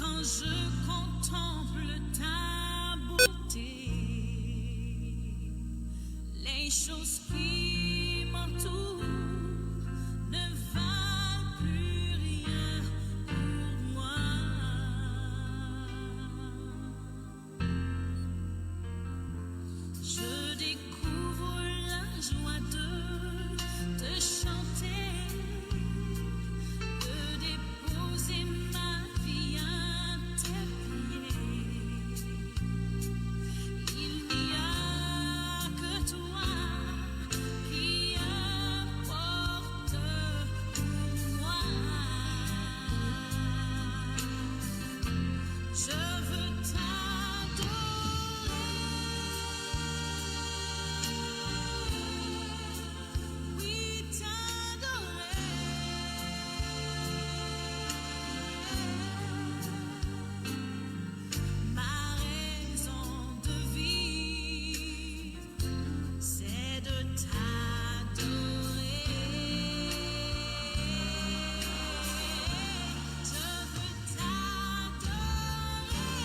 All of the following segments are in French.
quand je contemple ta beauté, les choses qui m'entourent ne valent plus rien pour moi. Je découvre la joie de te chanter, de déposer ma vie à tes pieds. Il n'y a que toi qui importe pour moi. Je veux oui, t'adorer. Ma raison de vivre, c'est de t'adorer. Je veux t'adorer.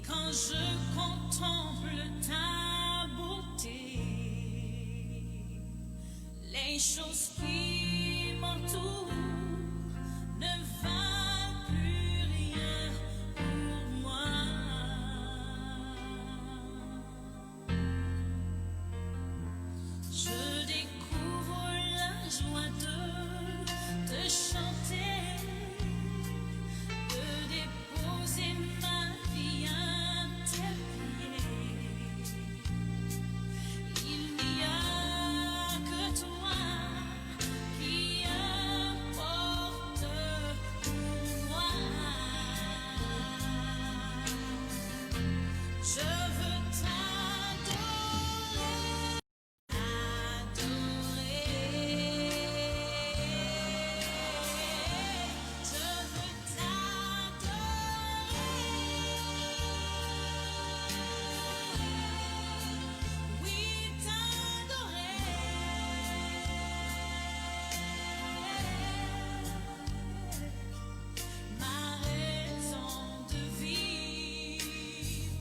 quand je contemple ta beauté, les choses qui m'entourent ne valent plus rien pour moi. Je découvre la joie de te chanter, de déposer ma vie à tes pieds. Il n'y a que toi qui importe pour moi. Je veux t'adorer, adorer. Je veux t'adorer, oui t'adorer. Ma raison de vivre,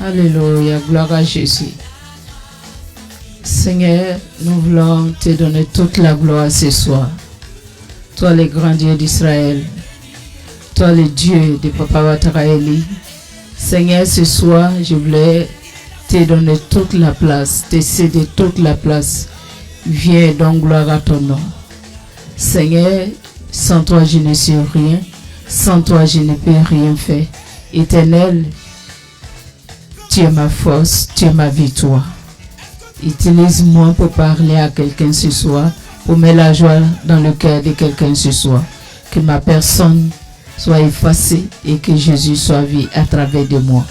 Alléluia, gloire à Jésus. Seigneur, nous voulons te donner toute la gloire ce soir. Toi, le grand Dieu d'Israël. Toi, le Dieu de Papa Wataraeli. Seigneur, ce soir, je voulais te donner toute la place, te céder toute la place. Viens donc, gloire à ton nom. Seigneur, sans toi, je ne suis rien. Sans toi, je ne peux rien faire. Éternel, tu es ma force, tu es ma victoire. Utilise-moi pour parler à quelqu'un ce soir, pour mettre la joie dans le cœur de quelqu'un ce soir. Que ma personne soit effacée et que Jésus soit vu à travers de moi.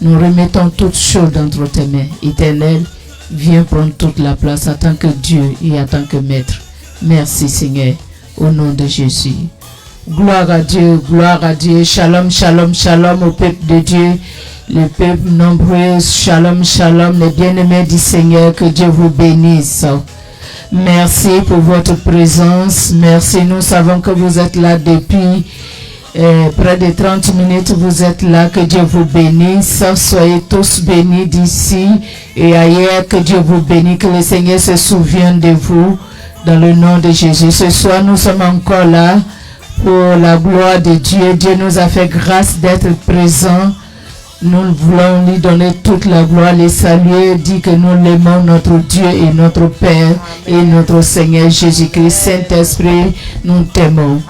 Nous remettons toutes choses entre tes mains. Éternel, viens prendre toute la place en tant que Dieu et en tant que Maître. Merci Seigneur, au nom de Jésus. Gloire à Dieu, shalom, shalom, shalom au peuple de Dieu. Le peuple nombreux, shalom, shalom, les bien-aimés du Seigneur, que Dieu vous bénisse. Merci pour votre présence. Merci, nous savons que vous êtes là depuis près de 30 minutes. Vous êtes là, que Dieu vous bénisse. Soyez tous bénis d'ici et ailleurs. Que Dieu vous bénisse, que le Seigneur se souvienne de vous dans le nom de Jésus. Ce soir, nous sommes encore là pour la gloire de Dieu. Dieu nous a fait grâce d'être présents. Nous voulons lui donner toute la gloire, les saluer, dire que nous l'aimons, notre Dieu et notre Père et notre Seigneur Jésus-Christ. Saint-Esprit, nous t'aimons.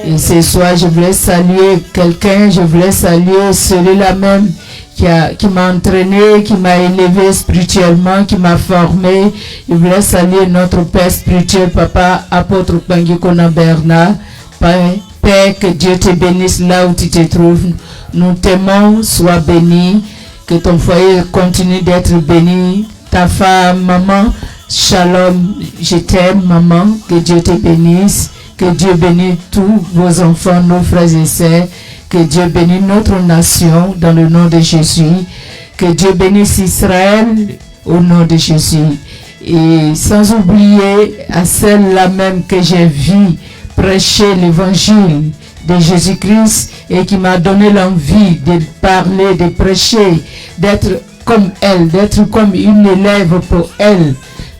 Et ce soir, je voulais saluer quelqu'un, je voulais saluer celui-là même qui m'a entraîné, qui m'a élevé spirituellement, qui m'a formé. Je voulais saluer notre Père spirituel, Papa, apôtre Pangikona Bernard. Père, que Dieu te bénisse là où tu te trouves. Nous t'aimons, sois béni, que ton foyer continue d'être béni. Ta femme, maman, shalom, je t'aime, maman, que Dieu te bénisse. Que Dieu bénisse tous vos enfants, nos frères et sœurs. Que Dieu bénisse notre nation dans le nom de Jésus. Que Dieu bénisse Israël au nom de Jésus. Et sans oublier à celle-là même que j'ai vue prêcher l'évangile de Jésus-Christ et qui m'a donné l'envie de parler, de prêcher, d'être comme elle, d'être comme une élève pour elle.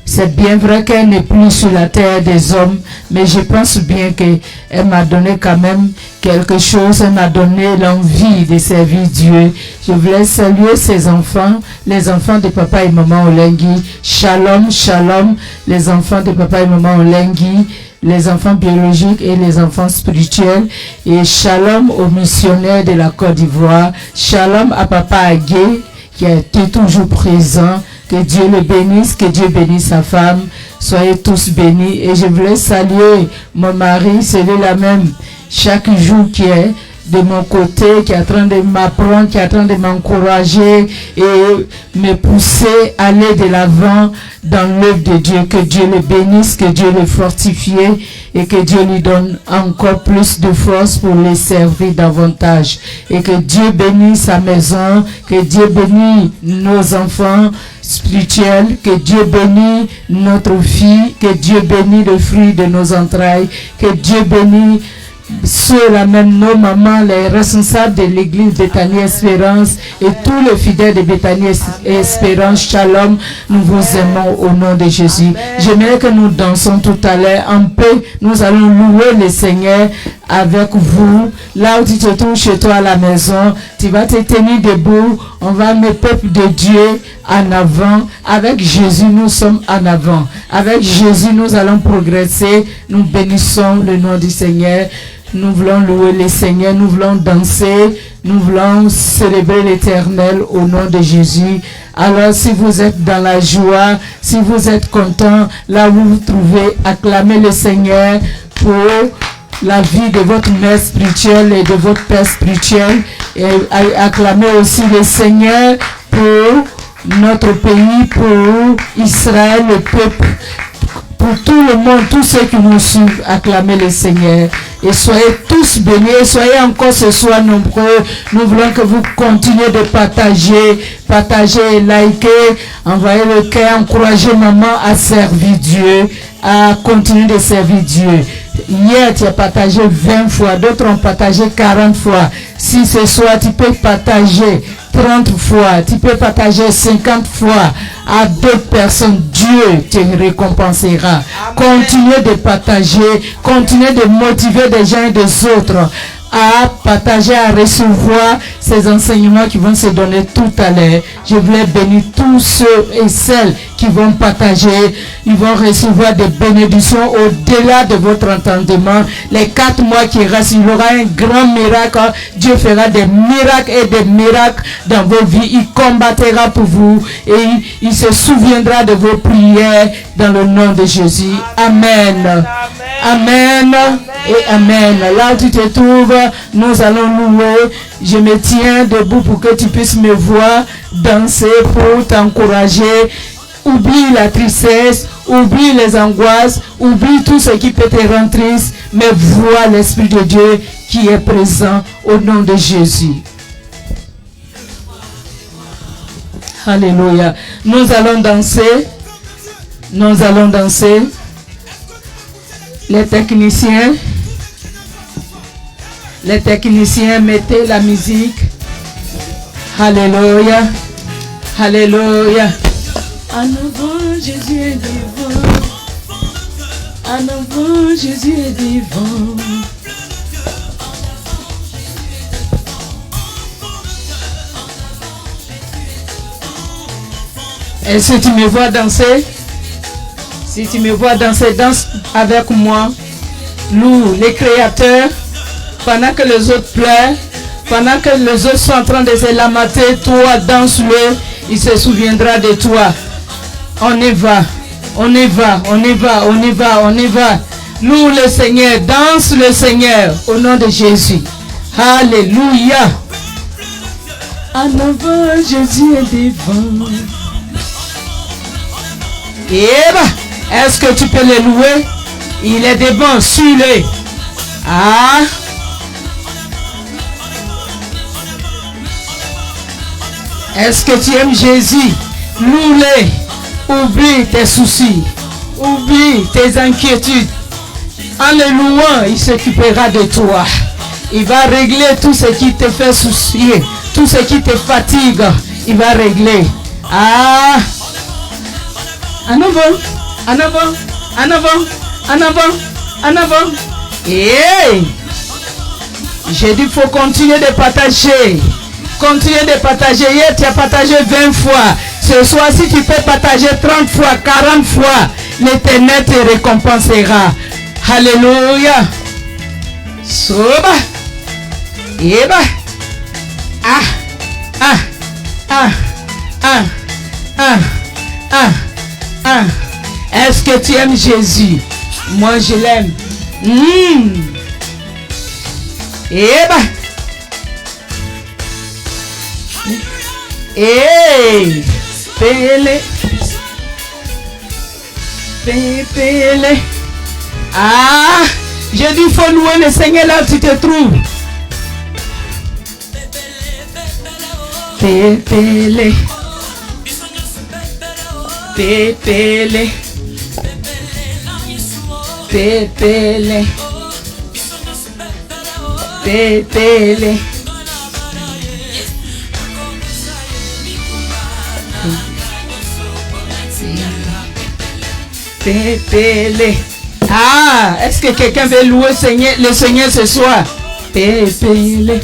C'est bien vrai qu'elle n'est plus sur la terre des hommes, mais je pense bien qu'elle m'a donné quand même quelque chose. Elle m'a donné l'envie de servir Dieu. Je voulais saluer ses enfants, les enfants de papa et maman Olengui. Shalom, shalom, les enfants de papa et maman Olengui, les enfants biologiques et les enfants spirituels. Et shalom aux missionnaires de la Côte d'Ivoire. Shalom à papa Agué, qui a été toujours présent. Que Dieu le bénisse, que Dieu bénisse sa femme. Soyez tous bénis. Et je voulais saluer mon mari, celui-là même, chaque jour qui est de mon côté, qui est en train de m'apprendre, qui est en train de m'encourager et me pousser à aller de l'avant dans l'œuvre de Dieu. Que Dieu le bénisse, que Dieu le fortifie et que Dieu lui donne encore plus de force pour les servir davantage. Et que Dieu bénisse sa maison, que Dieu bénisse nos enfants spirituels, que Dieu bénisse notre fille, que Dieu bénisse le fruit de nos entrailles, que Dieu bénisse ceux-là même, nos mamans, les responsables de l'église Bethany Espérance et tous les fidèles de Bethany Espérance, Shalom, nous vous aimons au nom de Jésus. J'aimerais que nous dansons tout à l'heure en paix. Nous allons louer le Seigneur avec vous. Là où tu te trouves chez toi à la maison, tu vas te tenir debout. On va mettre le peuple de Dieu en avant. Avec Jésus, nous sommes en avant. Avec Jésus, nous allons progresser. Nous bénissons le nom du Seigneur. Nous voulons louer le Seigneur, nous voulons danser, nous voulons célébrer l'Éternel au nom de Jésus. Alors si vous êtes dans la joie, si vous êtes content, là où vous vous trouvez, acclamez le Seigneur pour la vie de votre mère spirituelle et de votre père spirituel. Et acclamez aussi le Seigneur pour notre pays, pour Israël, le peuple. Pour tout le monde, tous ceux qui nous suivent, acclamez le Seigneur. Et soyez tous bénis, soyez encore ce soir nombreux. Nous voulons que vous continuez de partager, liker, envoyer le cœur, encourager maman à servir Dieu, à continuer de servir Dieu. Hier, tu as partagé 20 fois, d'autres ont partagé 40 fois. Si ce soir, tu peux partager 30 fois, tu peux partager 50 fois à d'autres personnes, Dieu te récompensera. Continuez de partager, continuez de motiver des gens et des autres à partager, à recevoir ces enseignements qui vont se donner tout à l'heure. Je voulais bénir tous ceux et celles qui vont partager. Ils vont recevoir des bénédictions au-delà de votre entendement. Les 4 mois qui restent, il y aura un grand miracle. Dieu fera des miracles et des miracles dans vos vies. Il combattra pour vous et il se souviendra de vos prières dans le nom de Jésus. Amen. Amen et amen. Là où tu te trouves, nous allons louer. Je me tiens debout pour que tu puisses me voir danser, pour t'encourager. Oublie la tristesse, oublie les angoisses, oublie tout ce qui peut te rendre triste, mais vois l'Esprit de Dieu qui est présent au nom de Jésus. Alléluia. Nous allons danser. Nous allons danser. Les techniciens, mettez la musique. Alléluia. Alléluia. En avant, Jésus est vivant. En avant, Jésus est vivant. Est-ce que tu me vois danser? Si tu me vois danser, danse avec moi. Loue les créateurs. Pendant que les autres pleurent, pendant que les autres sont en train de se lamenter, toi, danse-le. Il se souviendra de toi. On y va. On y va. On y va. On y va. On y va. Loue le Seigneur. Danse le Seigneur. Au nom de Jésus. Alléluia. En avant, Jésus est devant. Et bah, est-ce que tu peux les louer? Il est des bons, suis-le. Ah. Est-ce que tu aimes Jésus? Loue-le. Oublie tes soucis. Oublie tes inquiétudes. En le louant, il s'occupera de toi. Il va régler tout ce qui te fait soucier. Tout ce qui te fatigue. Il va régler. Ah. En avant. En avant. En avant. En avant. En avant. Et j'ai dit, il faut continuer de partager. Continuez de partager. Hier, tu as partagé 20 fois. Ce soir, si tu peux partager 30 fois, 40 fois, l'Éternel te récompensera. Alléluia. Soba. Eba. Ah. Ah. Ah. Ah. Ah. Ah. Ah. Est-ce que tu aimes Jésus? Moi, je l'aime. Eba. Hey, Pélé, Pélé. Ah, j'ai dit, il faut louer le Seigneur là où tu te trouves. Pélé, Pélé, Pélé, Pélé. Pépélé. Ah, est-ce que quelqu'un veut louer le Seigneur ce soir? Pépélé.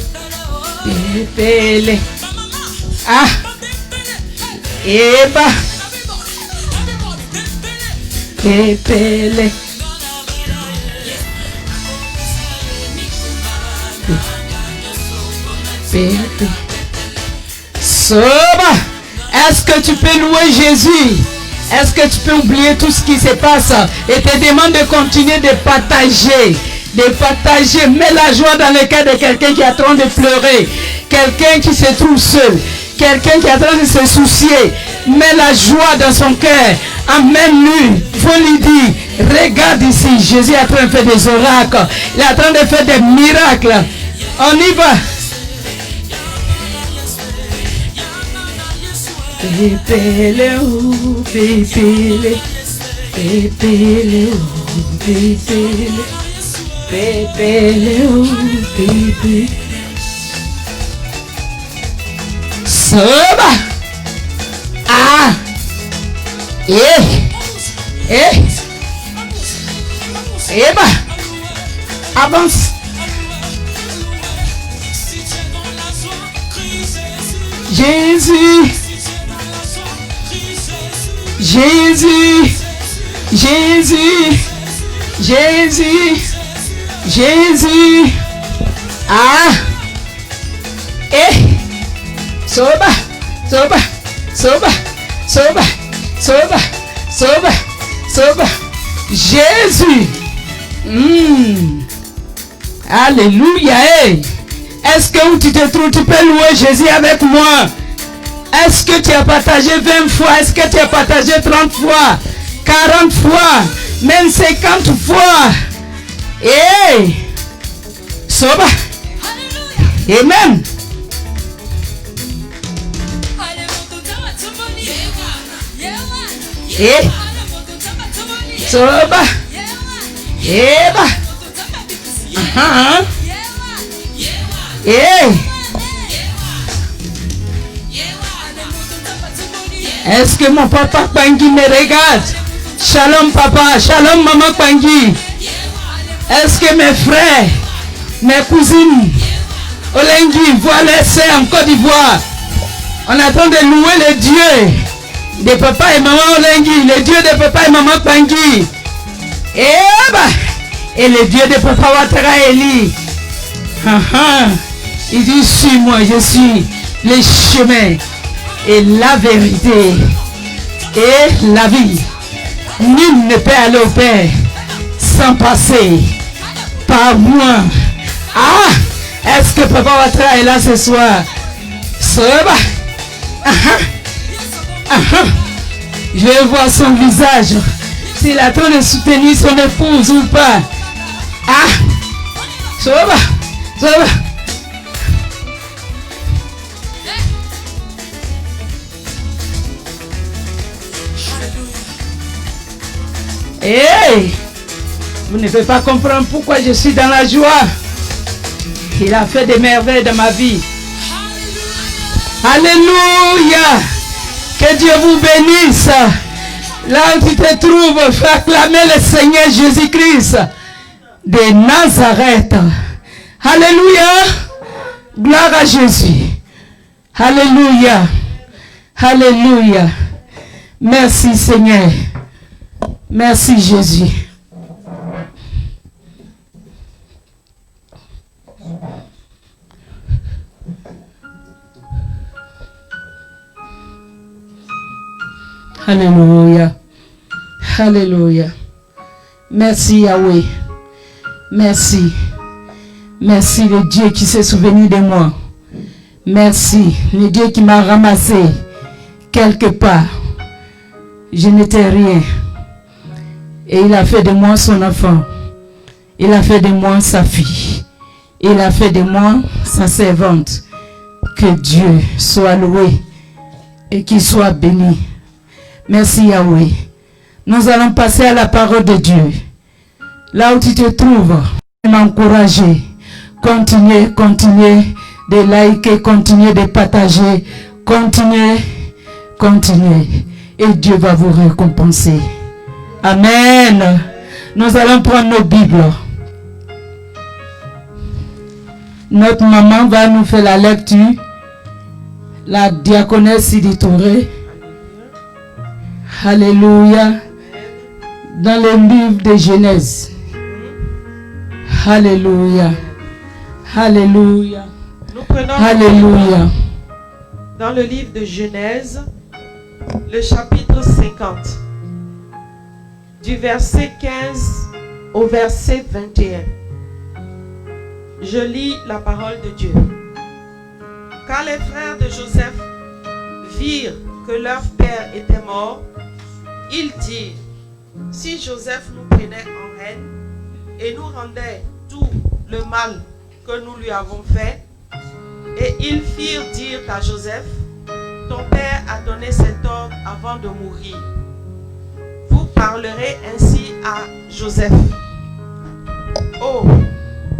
Pépélé. Ah. Eba. Pépélé. Pépélé. Soba. Est-ce que tu peux louer Jésus? Est-ce que tu peux oublier tout ce qui se passe et te demande de continuer de partager? De partager. Mets la joie dans le cœur de quelqu'un qui est en train de pleurer. Quelqu'un qui se trouve seul. Quelqu'un qui est en train de se soucier. Mets la joie dans son cœur. Amène-lui. Il faut lui dire, regarde ici. Jésus est en train de faire des oracles. Il est en train de faire des miracles. On y va. Pépélé, oh, pépélé, pépélé, oh, pépélé, pépélé, oh, pépélé. Soba. Ah. Eba. Avance. Jésus. Jésus, Jésus, Jésus, Jésus. Ah. Soba, soba, soba, soba, soba, soba, soba. Jésus. Alléluia. Est-ce que où tu te trouves, tu peux louer Jésus avec moi? Est-ce que tu as partagé 20 fois? Est-ce que tu as partagé 30 fois? 40 fois? Même 50 fois? Soba. Amen. Soba. Eba. Est-ce que mon papa Kwangi me regarde? Shalom papa, shalom maman Kwangi. Est-ce que mes frères, mes cousines, Olengi, voient les sœurs en Côte d'Ivoire? On est en train de louer le Dieu de papa et maman Olengi, le Dieu de papa et maman Kwangi. Et le Dieu de papa Ouattara Eli. Il dit, suis-moi, je suis le chemin et la vérité et la vie. Nul ne peut aller au Père sans passer par moi. Ah, est-ce que papa Ouattara est là ce soir? Soba. Je vais voir son visage. S'il attend de soutenir son épouse ou pas. Ah! Ça va. Hey! Vous ne pouvez pas comprendre pourquoi je suis dans la joie. Il a fait des merveilles dans ma vie. Alléluia! Que Dieu vous bénisse. Là où tu te trouves, fais acclamer le Seigneur Jésus-Christ de Nazareth. Alléluia! Gloire à Jésus. Alléluia! Alléluia! Merci Seigneur. Merci Jésus. Alléluia. Alléluia. Merci Yahweh. Merci. Merci le Dieu qui s'est souvenu de moi. Merci le Dieu qui m'a ramassé quelque part. Je n'étais rien. Et il a fait de moi son enfant. Il a fait de moi sa fille. Il a fait de moi sa servante. Que Dieu soit loué et qu'il soit béni. Merci Yahweh. Nous allons passer à la parole de Dieu. Là où tu te trouves, m'encourager. Continuez de liker, continuez de partager. Continuez. Et Dieu va vous récompenser. Amen. Nous allons prendre nos Bibles. Notre maman va nous faire la lecture. La diaconesse Sidi Touré. Alléluia. Dans le livre de Genèse. Alléluia. Alléluia. Nous prenons Alléluia. dans le livre de Genèse, le chapitre 50, du verset 15 au verset 21. Je lis la parole de Dieu. Quand les frères de Joseph virent que leur père était mort, ils dirent: si Joseph nous prenait en haine et nous rendait tout le mal que nous lui avons fait. Et ils firent dire à Joseph: ton père a donné cet ordre avant de mourir. Vous parlerez ainsi à Joseph: oh,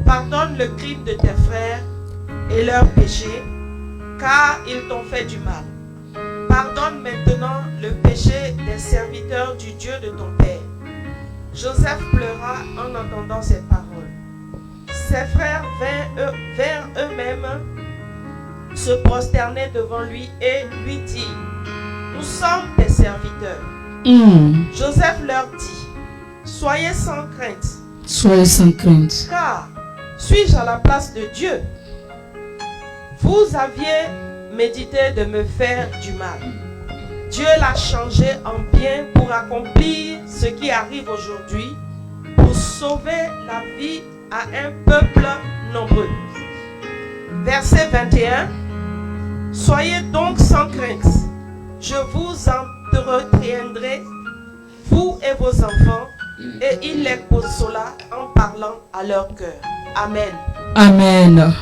pardonne le crime de tes frères et leurs péchés, car ils t'ont fait du mal. Pardonne maintenant le péché des serviteurs du Dieu de ton père. Joseph pleura en entendant ces paroles. Ses frères vinrent eux-mêmes se prosterner devant lui et lui dirent: nous sommes tes serviteurs. Joseph leur dit: soyez sans crainte. Soyez sans crainte. Car suis-je à la place de Dieu? Vous aviez médité de me faire du mal. Dieu l'a changé en bien pour accomplir ce qui arrive aujourd'hui, pour sauver la vie à un peuple nombreux. Verset 21. Soyez donc sans crainte. Je vous entretiendrai, vous et vos enfants, et il les consola en parlant à leur cœur. Amen. Amen.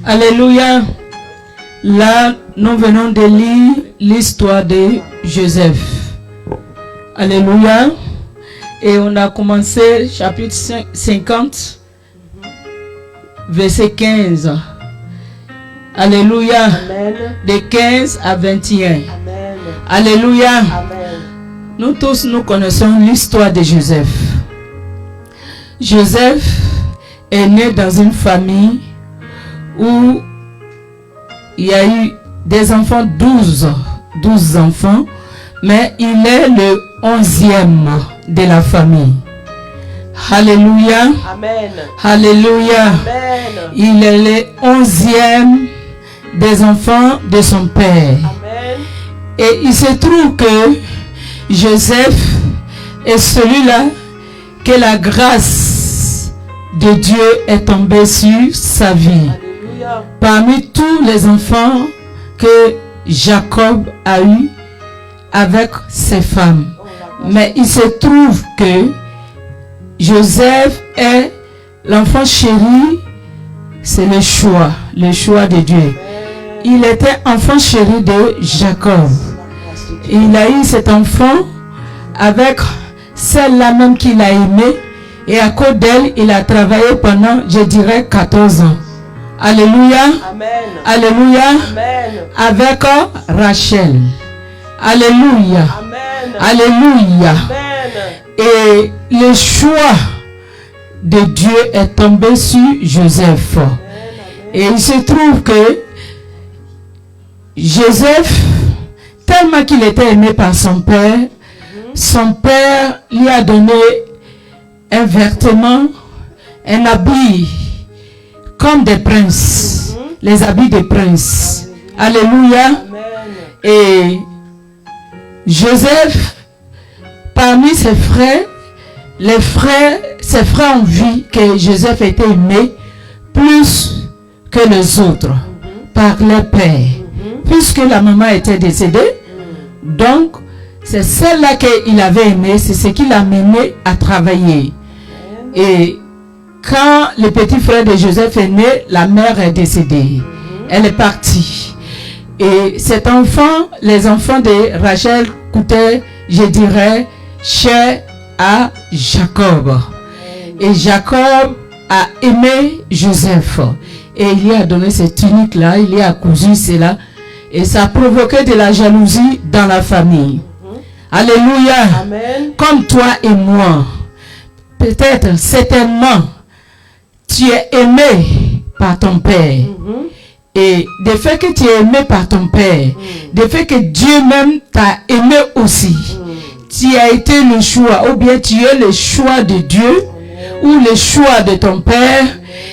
Alléluia. Là, nous venons de lire l'histoire de Joseph. Alléluia. Et on a commencé chapitre 50, verset 15. Alléluia. Amen. De 15 à 21. Amen. Alléluia. Amen. Nous tous, nous connaissons l'histoire de Joseph. Joseph est né dans une famille où il y a eu des enfants, 12 enfants, mais il est le 11e de la famille. Alléluia. Amen. Alléluia. Amen. Il est le 11e des enfants de son père. Amen. Et il se trouve que Joseph est celui-là que la grâce de Dieu est tombée sur sa vie. Alléluia. Parmi tous les enfants que Jacob a eu avec ses femmes. Mais il se trouve que Joseph est l'enfant chéri, c'est le choix de Dieu. Il était enfant chéri de Jacob. Il a eu cet enfant avec celle-là même qu'il a aimée. Et à cause d'elle, il a travaillé pendant, je dirais, 14 ans. Alléluia. Amen. Alléluia. Amen. Avec Rachel. Alléluia. Amen. Alléluia. Amen. Et le choix de Dieu est tombé sur Joseph. Et il se trouve que Joseph, tellement qu'il était aimé par son père lui a donné un vêtement, un habit comme des princes, les habits des princes. Alléluia. Amen. Et Joseph, parmi ses frères, ses frères ont vu que Joseph était aimé plus que les autres par leur père, puisque la maman était décédée. Donc, c'est celle-là qu'il avait aimée, c'est ce qui l'a mené à travailler. Et quand le petit frère de Joseph est né, la mère est décédée. Elle est partie. Et cet enfant, les enfants de Rachel coûtaient, je dirais, cher à Jacob. Et Jacob a aimé Joseph. Et il lui a donné cette tunique-là, il lui a cousu cela. Et ça a provoqué de la jalousie dans la famille. Alléluia. Amen. Comme toi et moi. Peut-être, certainement, tu es aimé par ton père. Et le fait que tu es aimé par ton père, le fait que Dieu même t'a aimé aussi, tu as été le choix, ou bien tu es le choix de Dieu, ou le choix de ton père,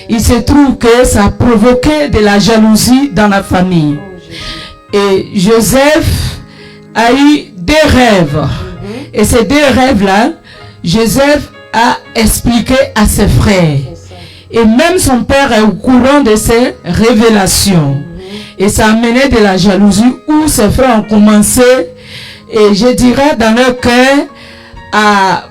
il se trouve que ça a provoqué de la jalousie dans la famille. Et Joseph a eu des rêves. Et ces deux rêves-là, Joseph a expliqué à ses frères. Et même son père est au courant de ces révélations. Et ça a amené de la jalousie où ses frères ont commencé, et je dirais dans leur cœur, à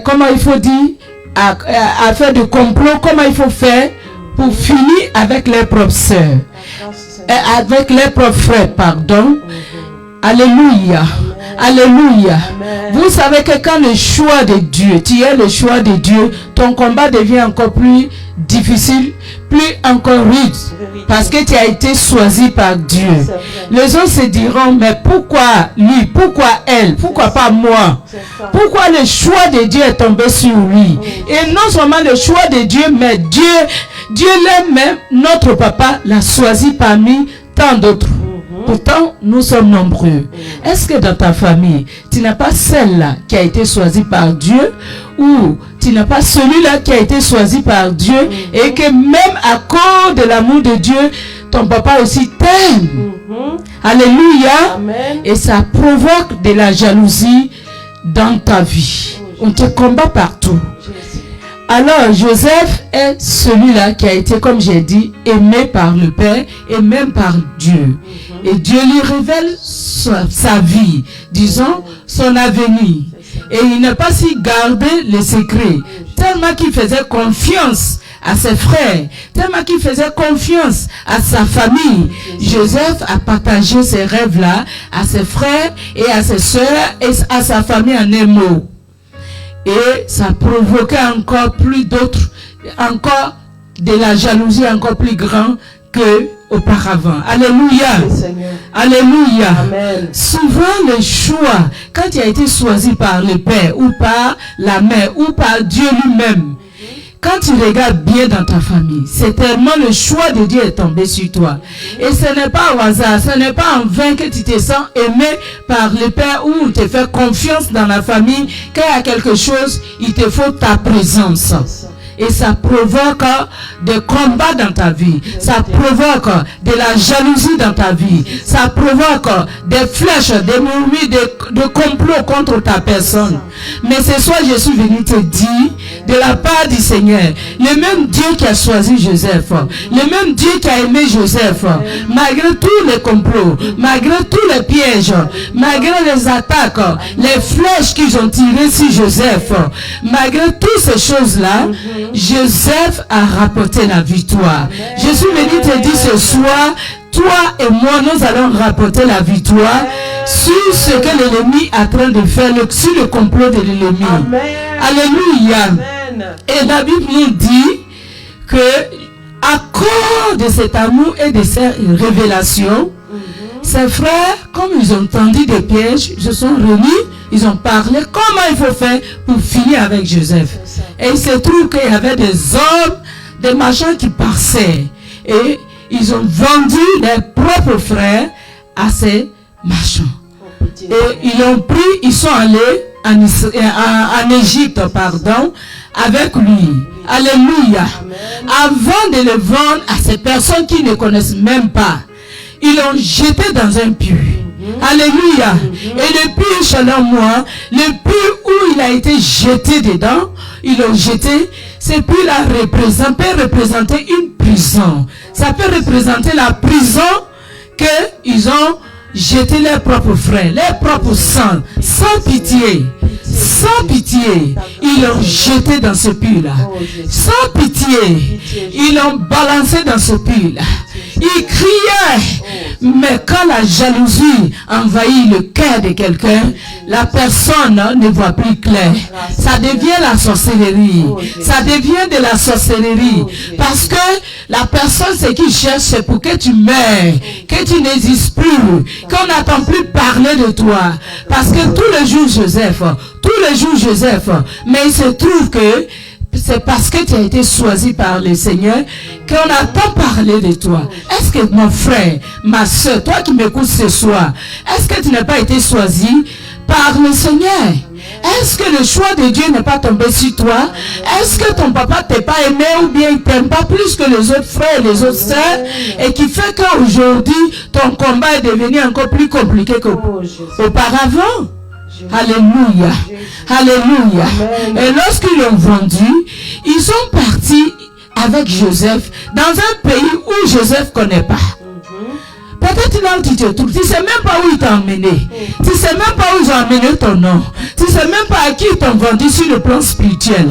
comment il faut dire, à faire des complots, comment il faut faire pour finir avec leurs propres sœurs. Avec leurs propres frères, pardon. Alléluia. Alléluia. Vous savez que quand le choix de Dieu, tu es le choix de Dieu, ton combat devient encore plus difficile, plus encore rude, parce que tu as été choisi par Dieu. Les autres se diront, mais pourquoi lui, pourquoi elle, pourquoi pas moi? Pourquoi le choix de Dieu est tombé sur lui? Et non seulement le choix de Dieu, mais Dieu l'aime même, notre papa l'a choisi parmi tant d'autres. Pourtant, nous sommes nombreux. Est-ce que dans ta famille, tu n'as pas celle-là qui a été choisie par Dieu, ou tu n'as pas celui-là qui a été choisi par Dieu, et que même à cause de l'amour de Dieu, ton papa aussi t'aime? Alléluia. Amen. Et ça provoque de la jalousie dans ta vie. On te combat partout. Alors, Joseph est celui-là qui a été, comme j'ai dit, aimé par le Père et même par Dieu. Et Dieu lui révèle sa vie, disons, son avenir. Et il n'a pas si gardé les secrets, tellement qu'il faisait confiance à ses frères, tellement qu'il faisait confiance à sa famille. Joseph a partagé ses rêves-là à ses frères et à ses sœurs et à sa famille en un mot. Et ça provoquait encore plus d'autres, encore de la jalousie encore plus grande que auparavant. Alléluia. Seigneur. Alléluia. Amen. Souvent le choix, quand il a été choisi par le Père ou par la mère ou par Dieu lui-même, quand tu regardes bien dans ta famille, c'est tellement le choix de Dieu est tombé sur toi. Et ce n'est pas au hasard, ce n'est pas en vain que tu te sens aimé par le Père ou on te fait confiance dans la famille, qu'il y a quelque chose, il te faut ta présence. Et ça provoque des combats dans ta vie. Ça provoque de la jalousie dans ta vie. Ça provoque des flèches, des murmures, de complots contre ta personne. Mais ce soir, je suis venu te dire, de la part du Seigneur, le même Dieu qui a choisi Joseph, le même Dieu qui a aimé Joseph, malgré tous les complots, malgré tous les pièges, malgré les attaques, les flèches qu'ils ont tirées sur Joseph, malgré toutes ces choses-là, Joseph a rapporté la victoire. Je suis venu te dire ce soir, toi et moi, nous allons rapporter la victoire sur ce que l'ennemi est en train de faire, sur le complot de l'ennemi. Alléluia. Et la Bible nous dit que à cause de cet amour et de ces révélations, ses frères, comme ils ont tendu des pièges, ils se sont réunis, ils ont parlé comment il faut faire pour finir avec Joseph. Et il se trouve qu'il y avait des hommes, des machins qui passaient. Et ils ont vendu leurs propres frères à ces marchands. Et ils ont pris, ils sont allés en Égypte, avec lui. Alléluia. Avant de le vendre à ces personnes qui ne connaissent même pas, ils l'ont jeté dans un puits. Alléluia. Et le puits, selon moi, le puits où il a été jeté dedans, ils l'ont jeté, ce puits-là peut représenter une prison. Ça peut représenter la prison qu'ils ont jeté leurs propres frères, leurs propres sang, sans pitié. Sans pitié, ils l'ont jeté dans ce puits-là. Sans pitié, ils l'ont balancé dans ce puits-là. Ils criaient, mais quand la jalousie envahit le cœur de quelqu'un, la personne ne voit plus clair. Ça devient la sorcellerie. Ça devient de la sorcellerie. Parce que la personne, ce qu'il cherche, c'est pour que tu meurs, que tu n'existes plus, qu'on n'entend plus parler de toi. Parce que tous les jours, Joseph, mais il se trouve que c'est parce que tu as été choisi par le Seigneur qu'on entend parler de toi. Est-ce que mon frère, ma soeur, toi qui m'écoutes ce soir, est-ce que tu n'as pas été choisi par le Seigneur? Est-ce que le choix de Dieu n'est pas tombé sur toi? Est-ce que ton papa t'a pas aimé ou bien il t'aime pas plus que les autres frères et les autres sœurs et qui fait qu'aujourd'hui ton combat est devenu encore plus compliqué qu'auparavant? Alléluia. Alléluia. Et lorsqu'ils l'ont vendu, ils sont partis avec Joseph dans un pays où Joseph ne connaît pas. Peut-être là où tu te trouves, tu ne sais même pas où il t'a emmené. Tu ne sais même pas où ils ont emmené ton nom. Tu ne sais même pas à qui ils t'ont vendu sur le plan spirituel.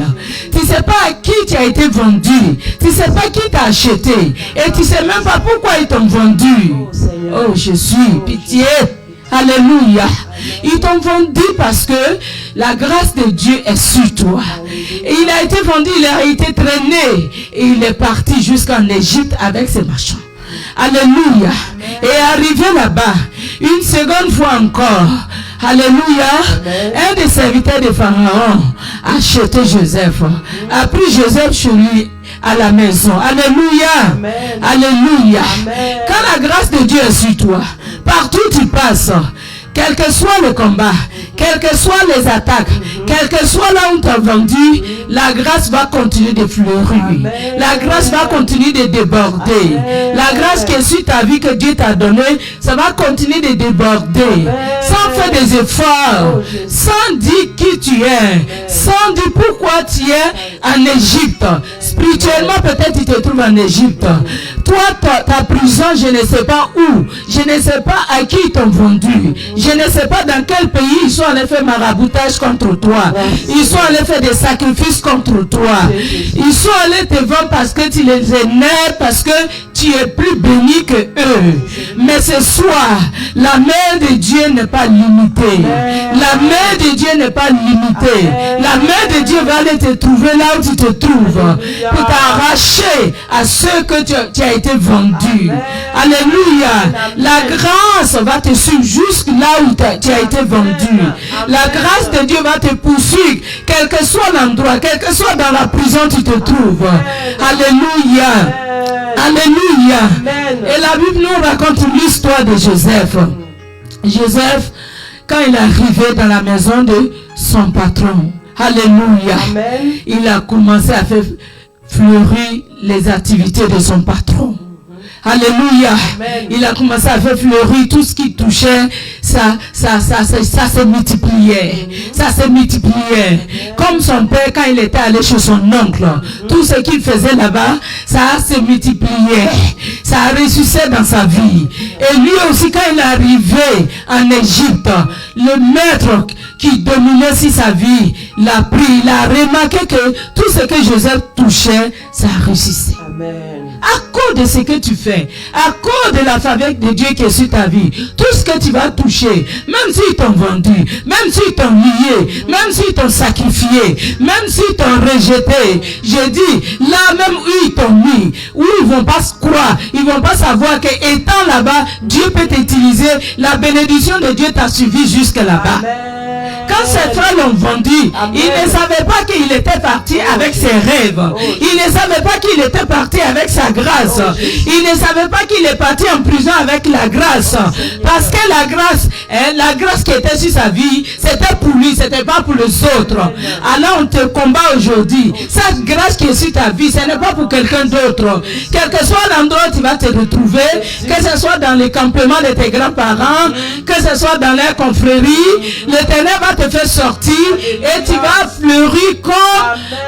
Tu ne sais pas à qui tu as été vendu. Tu ne sais pas qui t'a acheté. Et tu ne sais même pas pourquoi ils t'ont vendu. Oh Jésus, pitié. Alléluia. Ils t'ont vendu parce que la grâce de Dieu est sur toi. Et il a été vendu, il a été traîné. Et il est parti jusqu'en Égypte avec ses marchands. Alléluia. Et arrivé là-bas, une seconde fois encore, alléluia, un des serviteurs de Pharaon a acheté Joseph, a pris Joseph chez lui à la maison. Alléluia. Amen. Alléluia. Amen. Quand la grâce de Dieu est sur toi, partout tu passes, quel que soit le combat, quelles que soient les attaques, quel que soit là où tu as vendu, la grâce va continuer de fleurir. La grâce va continuer de déborder. La grâce qui est sur ta vie que Dieu t'a donnée, ça va continuer de déborder. Sans faire des efforts, sans dire qui tu es, sans dire pourquoi tu es en Égypte. Spirituellement, peut-être tu te trouves en Égypte. Toi, ta prison, je ne sais pas où. Je ne sais pas à qui ils t'ont vendu. Je ne sais pas dans quel pays ils sont allés faire maraboutage contre toi. Ils sont allés faire des sacrifices contre toi. Ils sont allés te vendre parce que tu les énerves, parce que tu es plus béni que eux. Mais ce soir, la main de Dieu n'est pas limitée. La main de Dieu n'est pas limitée. La main de Dieu va aller te trouver là où tu te trouves. Pour t'arracher à ceux que tu as été vendu. Alléluia. La grâce va te suivre jusque là où tu as été vendu. La grâce de Dieu va te poursuivre, quel que soit l'endroit, quel que soit dans la prison tu te trouves. Alléluia. Alléluia. Et la Bible nous raconte l'histoire de Joseph. Joseph, quand il est arrivé dans la maison de son patron, alléluia, il a commencé à faire fleuri les activités de son patron. Alléluia. Amen. Il a commencé à faire fleurir tout ce qui touchait, ça se multipliait. Ça se multipliait. Comme son père, quand il était allé chez son oncle, tout ce qu'il faisait là-bas, ça se multipliait. Ça a ressuscité dans sa vie. Et lui aussi, quand il est arrivé en Égypte, le maître qui dominait sur sa vie l'a pris. Il a remarqué que tout ce que Joseph touchait, ça a ressuscité. Amen. À cause de ce que tu fais, à cause de la faveur de Dieu qui est sur ta vie, tout ce que tu vas toucher, même s'ils t'ont vendu, même s'ils t'ont lié, même s'ils t'ont sacrifié, même s'ils t'ont rejeté, je dis, là même où ils t'ont mis, où ils vont pas se croire, ils vont pas savoir que étant là-bas, Dieu peut t'utiliser, la bénédiction de Dieu t'a suivi jusque là-bas. Amen. Quand ses frères l'ont vendu, Amen. il ne savait pas qu'il était parti avec ses rêves. Il ne savait pas qu'il était parti avec sa grâce. Il ne savait pas qu'il est parti en prison avec la grâce. Parce que la grâce qui était sur sa vie, c'était pour lui, c'était pas pour les autres. Alors on te combat aujourd'hui. Cette grâce qui est sur ta vie, ce n'est pas pour quelqu'un d'autre. Quel que soit l'endroit où tu vas te retrouver, que ce soit dans les campements de tes grands-parents, que ce soit dans les confréries, l'Éternel va te faire sortir et tu vas fleurir comme,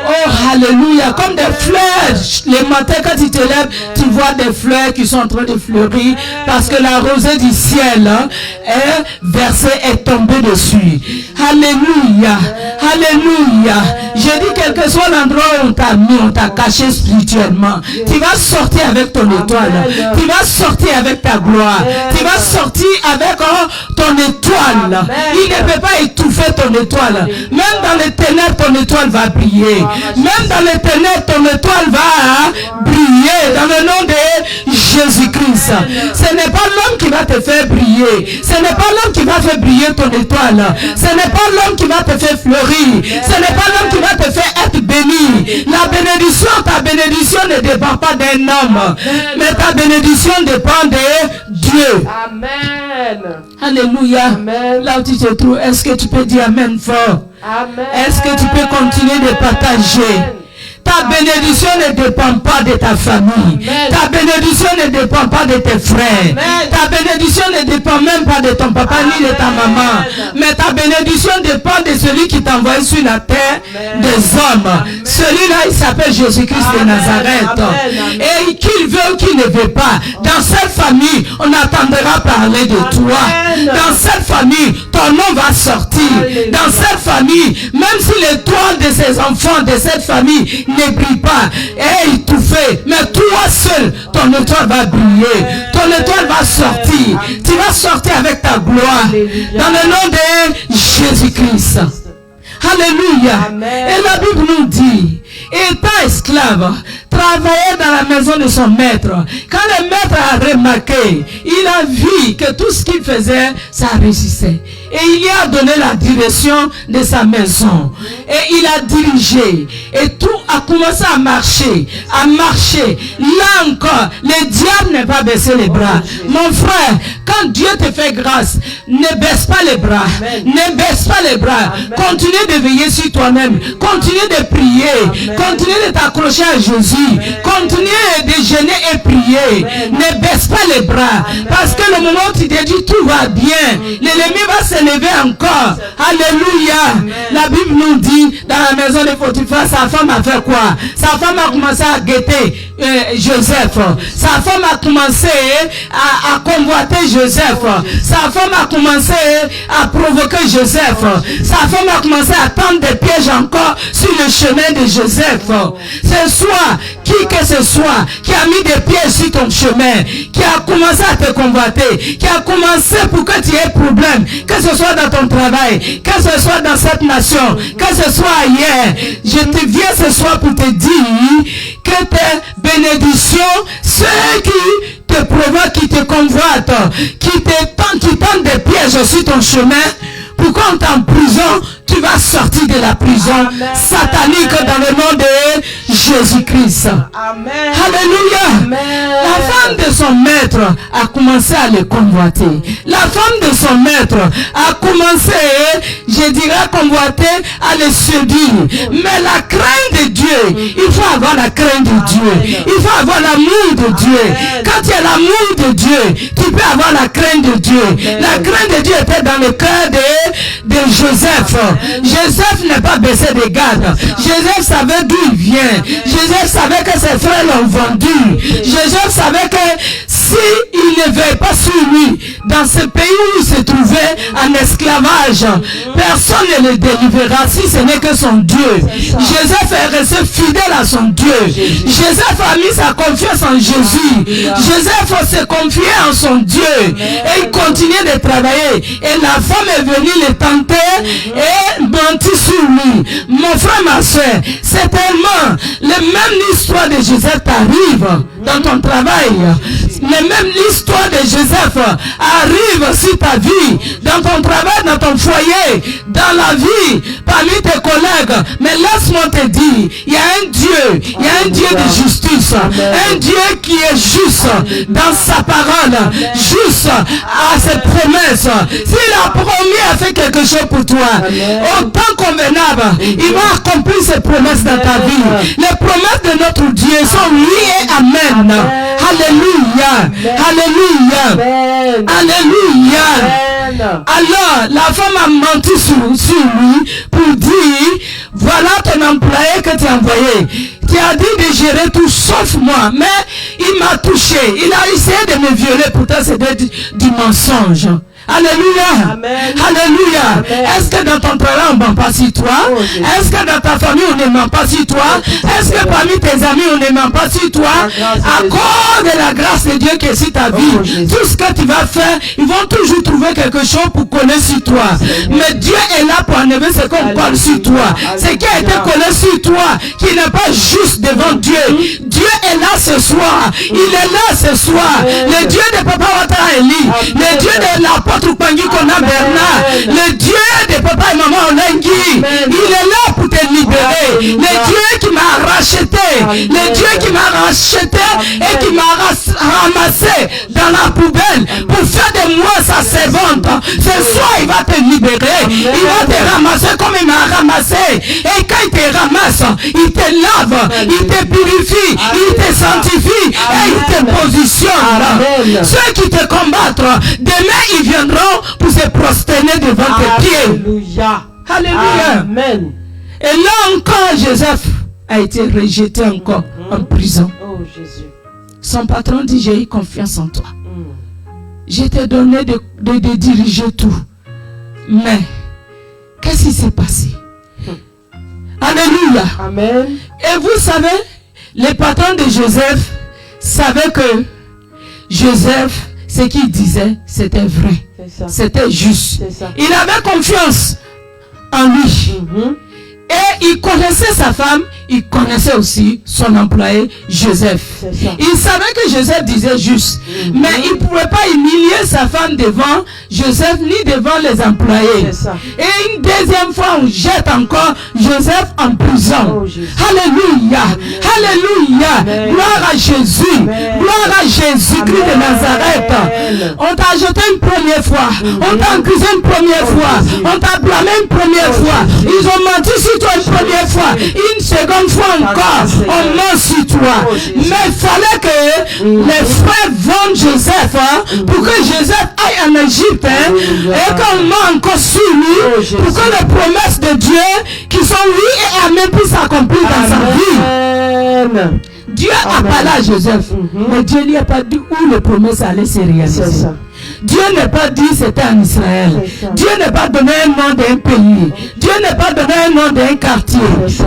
oh alléluia, comme des fleurs. Les matins quand tu te lèves, tu vois des fleurs qui sont en train de fleurir parce que la rosée du ciel est versée, est tombée dessus. Alléluia, alléluia. Je dis quel que soit l'endroit où on t'a mis, on t'a caché spirituellement, tu vas sortir avec ton étoile, tu vas sortir avec ta gloire, tu vas sortir avec ton étoile. Il ne peut pas étouffer ton étoile. Même dans les ténèbres, ton étoile va briller. Même dans les ténèbres, ton étoile va briller dans le nom de Jésus-Christ. Ce n'est pas l'homme qui va te faire briller. Ce n'est pas l'homme qui va faire briller ton étoile. Ce n'est pas l'homme qui va te faire fleurir. Ce n'est pas l'homme qui va te faire être béni. La bénédiction, ta bénédiction ne dépend pas d'un homme. Mais ta bénédiction dépend de Dieu. Amen. Alléluia. Amen. Là où tu te trouves, est-ce que tu peux dire Amen fort? Amen. Est-ce que tu peux continuer de partager? Ta bénédiction ne dépend pas de ta famille. Amen. Ta bénédiction ne dépend pas de tes frères. Amen. Ta bénédiction ne dépend même pas de ton papa ni de ta Amen. maman. Mais ta bénédiction dépend de celui qui t'a envoyé sur la terre Amen. des hommes. Amen. Celui-là, il s'appelle Jésus-Christ de Amen. Nazareth. Amen. Et qu'il veut ou qu'il ne veut pas, dans cette famille, on attendra parler de toi. Amen. Dans cette famille, ton nom va sortir. Alléluia. Dans cette famille, même si l'étoile de ses enfants, de cette famille, ne brille pas, et étouffé, mais toi seul, ton étoile va briller. Ton étoile va sortir. Tu vas sortir avec ta gloire. Alléluia. Dans le nom de Jésus-Christ. Alléluia. Amen. Et la Bible nous dit, étant esclave, travaillait dans la maison de son maître. Quand le maître a remarqué, il a vu que tout ce qu'il faisait, ça réussissait. Et il lui a donné la direction de sa maison. Et il a dirigé. Et tout a commencé à marcher. À marcher. Là encore, le diable n'est pas baissé les bras. Mon frère, quand Dieu te fait grâce, ne baisse pas les bras. Amen. Ne baisse pas les bras. Amen. Continue de veiller sur toi-même. Continue de prier. Amen. Continue de t'accrocher à Jésus. Continue de jeûner et prier. Amen. Ne baisse pas les bras. Amen. Parce que le moment où tu te dis tout va bien, l'ennemi va se lever encore. Alléluia. Amen. La Bible nous dit, dans la maison de Potiphar, sa femme a fait quoi? Sa femme a commencé à guetter Joseph. Sa femme a commencé à convoiter Joseph. Sa femme a commencé à provoquer Joseph. Sa femme a commencé à tendre des pièges encore sur le chemin de Joseph. Ce soir, qui que ce soit, qui a mis des pièges sur ton chemin, qui a commencé à te convoiter, qui a commencé pour que tu aies problème, que ce soit dans ton travail, que ce soit dans cette nation, que ce soit ailleurs, je te viens ce soir pour te dire que tes bénédictions, ceux qui te provoquent, qui te convoitent, qui tendent des pièges sur ton chemin, pourquoi on est en prison, tu tu vas sortir de la prison Amen. satanique dans le nom de Jésus-Christ. Amen. Alléluia. Amen. La femme de son maître a commencé à le convoiter. La femme de son maître a commencé, je dirais, à convoiter, à le séduire. Mais la crainte de Dieu, il faut avoir la crainte de Dieu. Il faut avoir l'amour de Dieu. Quand tu as l'amour de Dieu, tu peux avoir la crainte de Dieu. La crainte de Dieu était dans le cœur de Joseph. Joseph n'est pas baissé de garde. Joseph savait d'où il vient. Joseph savait que ses frères l'ont vendu. Joseph savait que s'il ne veille pas sur lui, dans ce pays où il se trouvait en esclavage, personne ne le délivrera si ce n'est que son Dieu. Joseph est resté fidèle à son Dieu. Joseph a mis sa confiance en Jésus. Joseph se confiait en son Dieu. Et il continuait de travailler. Et la femme est venue le tenter et mentir sur lui. Mon frère, ma soeur, c'est tellement la même histoire de Joseph t'arrive dans ton travail. La même histoire de Joseph arrive sur ta vie, dans ton travail, dans ton foyer, dans la vie, parmi tes collègues. Mais laisse-moi te dire, il y a un Dieu, il y a un Dieu de justice, un Dieu qui est juste dans sa parole, juste à ses promesses. S'il a promis à faire quelque chose pour toi, au temps convenable, il va accomplir ses promesses dans ta vie. Les promesses de notre Dieu sont oui et amen. Alléluia. Alléluia. Alléluia. Alors, la femme a menti sur lui pour dire, voilà ton employé que tu as envoyé. Tu as dit de gérer tout sauf moi. Mais il m'a touché. Il a essayé de me violer. Pourtant, c'était du mensonge. Alléluia. Amen. Alléluia. Amen. Est-ce que dans ton travail on ne ment pas sur toi? Est-ce que dans ta famille on ne ment pas sur toi? Est-ce que parmi tes amis on ne ment pas sur toi? À cause de la grâce de Dieu qui est sur ta vie, tout ce que tu vas faire, ils vont toujours trouver quelque chose pour coller sur toi. Mais Dieu est là pour enlever ce qu'on colle sur toi. Ce qui a été collé sur toi, qui n'est pas juste devant Dieu. Dieu est là ce soir. Il est là ce soir. Le Dieu de Papa Ouattara Eli, le Dieu de l'apôtre Pangi Kona Bernard, le Dieu de Papa et Maman Olengi, il est là pour te libérer. Le Dieu qui m'a racheté, le Dieu qui m'a racheté et qui m'a ramassé dans la poubelle pour faire de moi sa servante. Ce soir, il va te libérer. Il va te ramasser comme il m'a ramassé. Et quand il te ramasse, il te lave, il te purifie, il te sanctifie et il te positionne. Ceux qui te combattent, demain ils viendront pour se prosterner devant tes pieds. Alléluia. Alléluia. Amen. Et là encore, Joseph a été rejeté encore en prison. Oh Jésus. Son patron dit, j'ai eu confiance en toi. Je t'ai donné de diriger tout. Mais, qu'est-ce qui s'est passé? Alléluia. Amen. Et vous savez, les patrons de Joseph savaient que Joseph, ce qu'il disait, c'était vrai. C'était juste. Il avait confiance en lui. Et il connaissait sa femme, il connaissait aussi son employé Joseph. Il savait que Joseph disait juste. Mais il ne pouvait pas humilier sa femme devant Joseph ni devant les employés. Et une deuxième fois, on jette encore Joseph en prison. Alléluia. Alléluia. Gloire à Jésus. Gloire à Jésus-Christ de Nazareth. On t'a jeté une première fois. On t'a accusé une première fois. On t'a blâmé une première fois. Ils ont menti sur toi une première fois. Une seconde fois encore, on ment sur toi. Mais il fallait que les frères vendent Joseph pour que Joseph aille en Égypte et qu'on ment encore sur lui pour que les promesses de Dieu qui sont oui et amen puissent s'accomplir dans sa vie. Dieu a parlé à Joseph, mais Dieu n'y a pas dit où les promesses allaient se réaliser. Dieu n'a pas dit c'était en Israël. Dieu n'a pas donné un nom d'un pays. Dieu n'a pas donné un nom d'un quartier.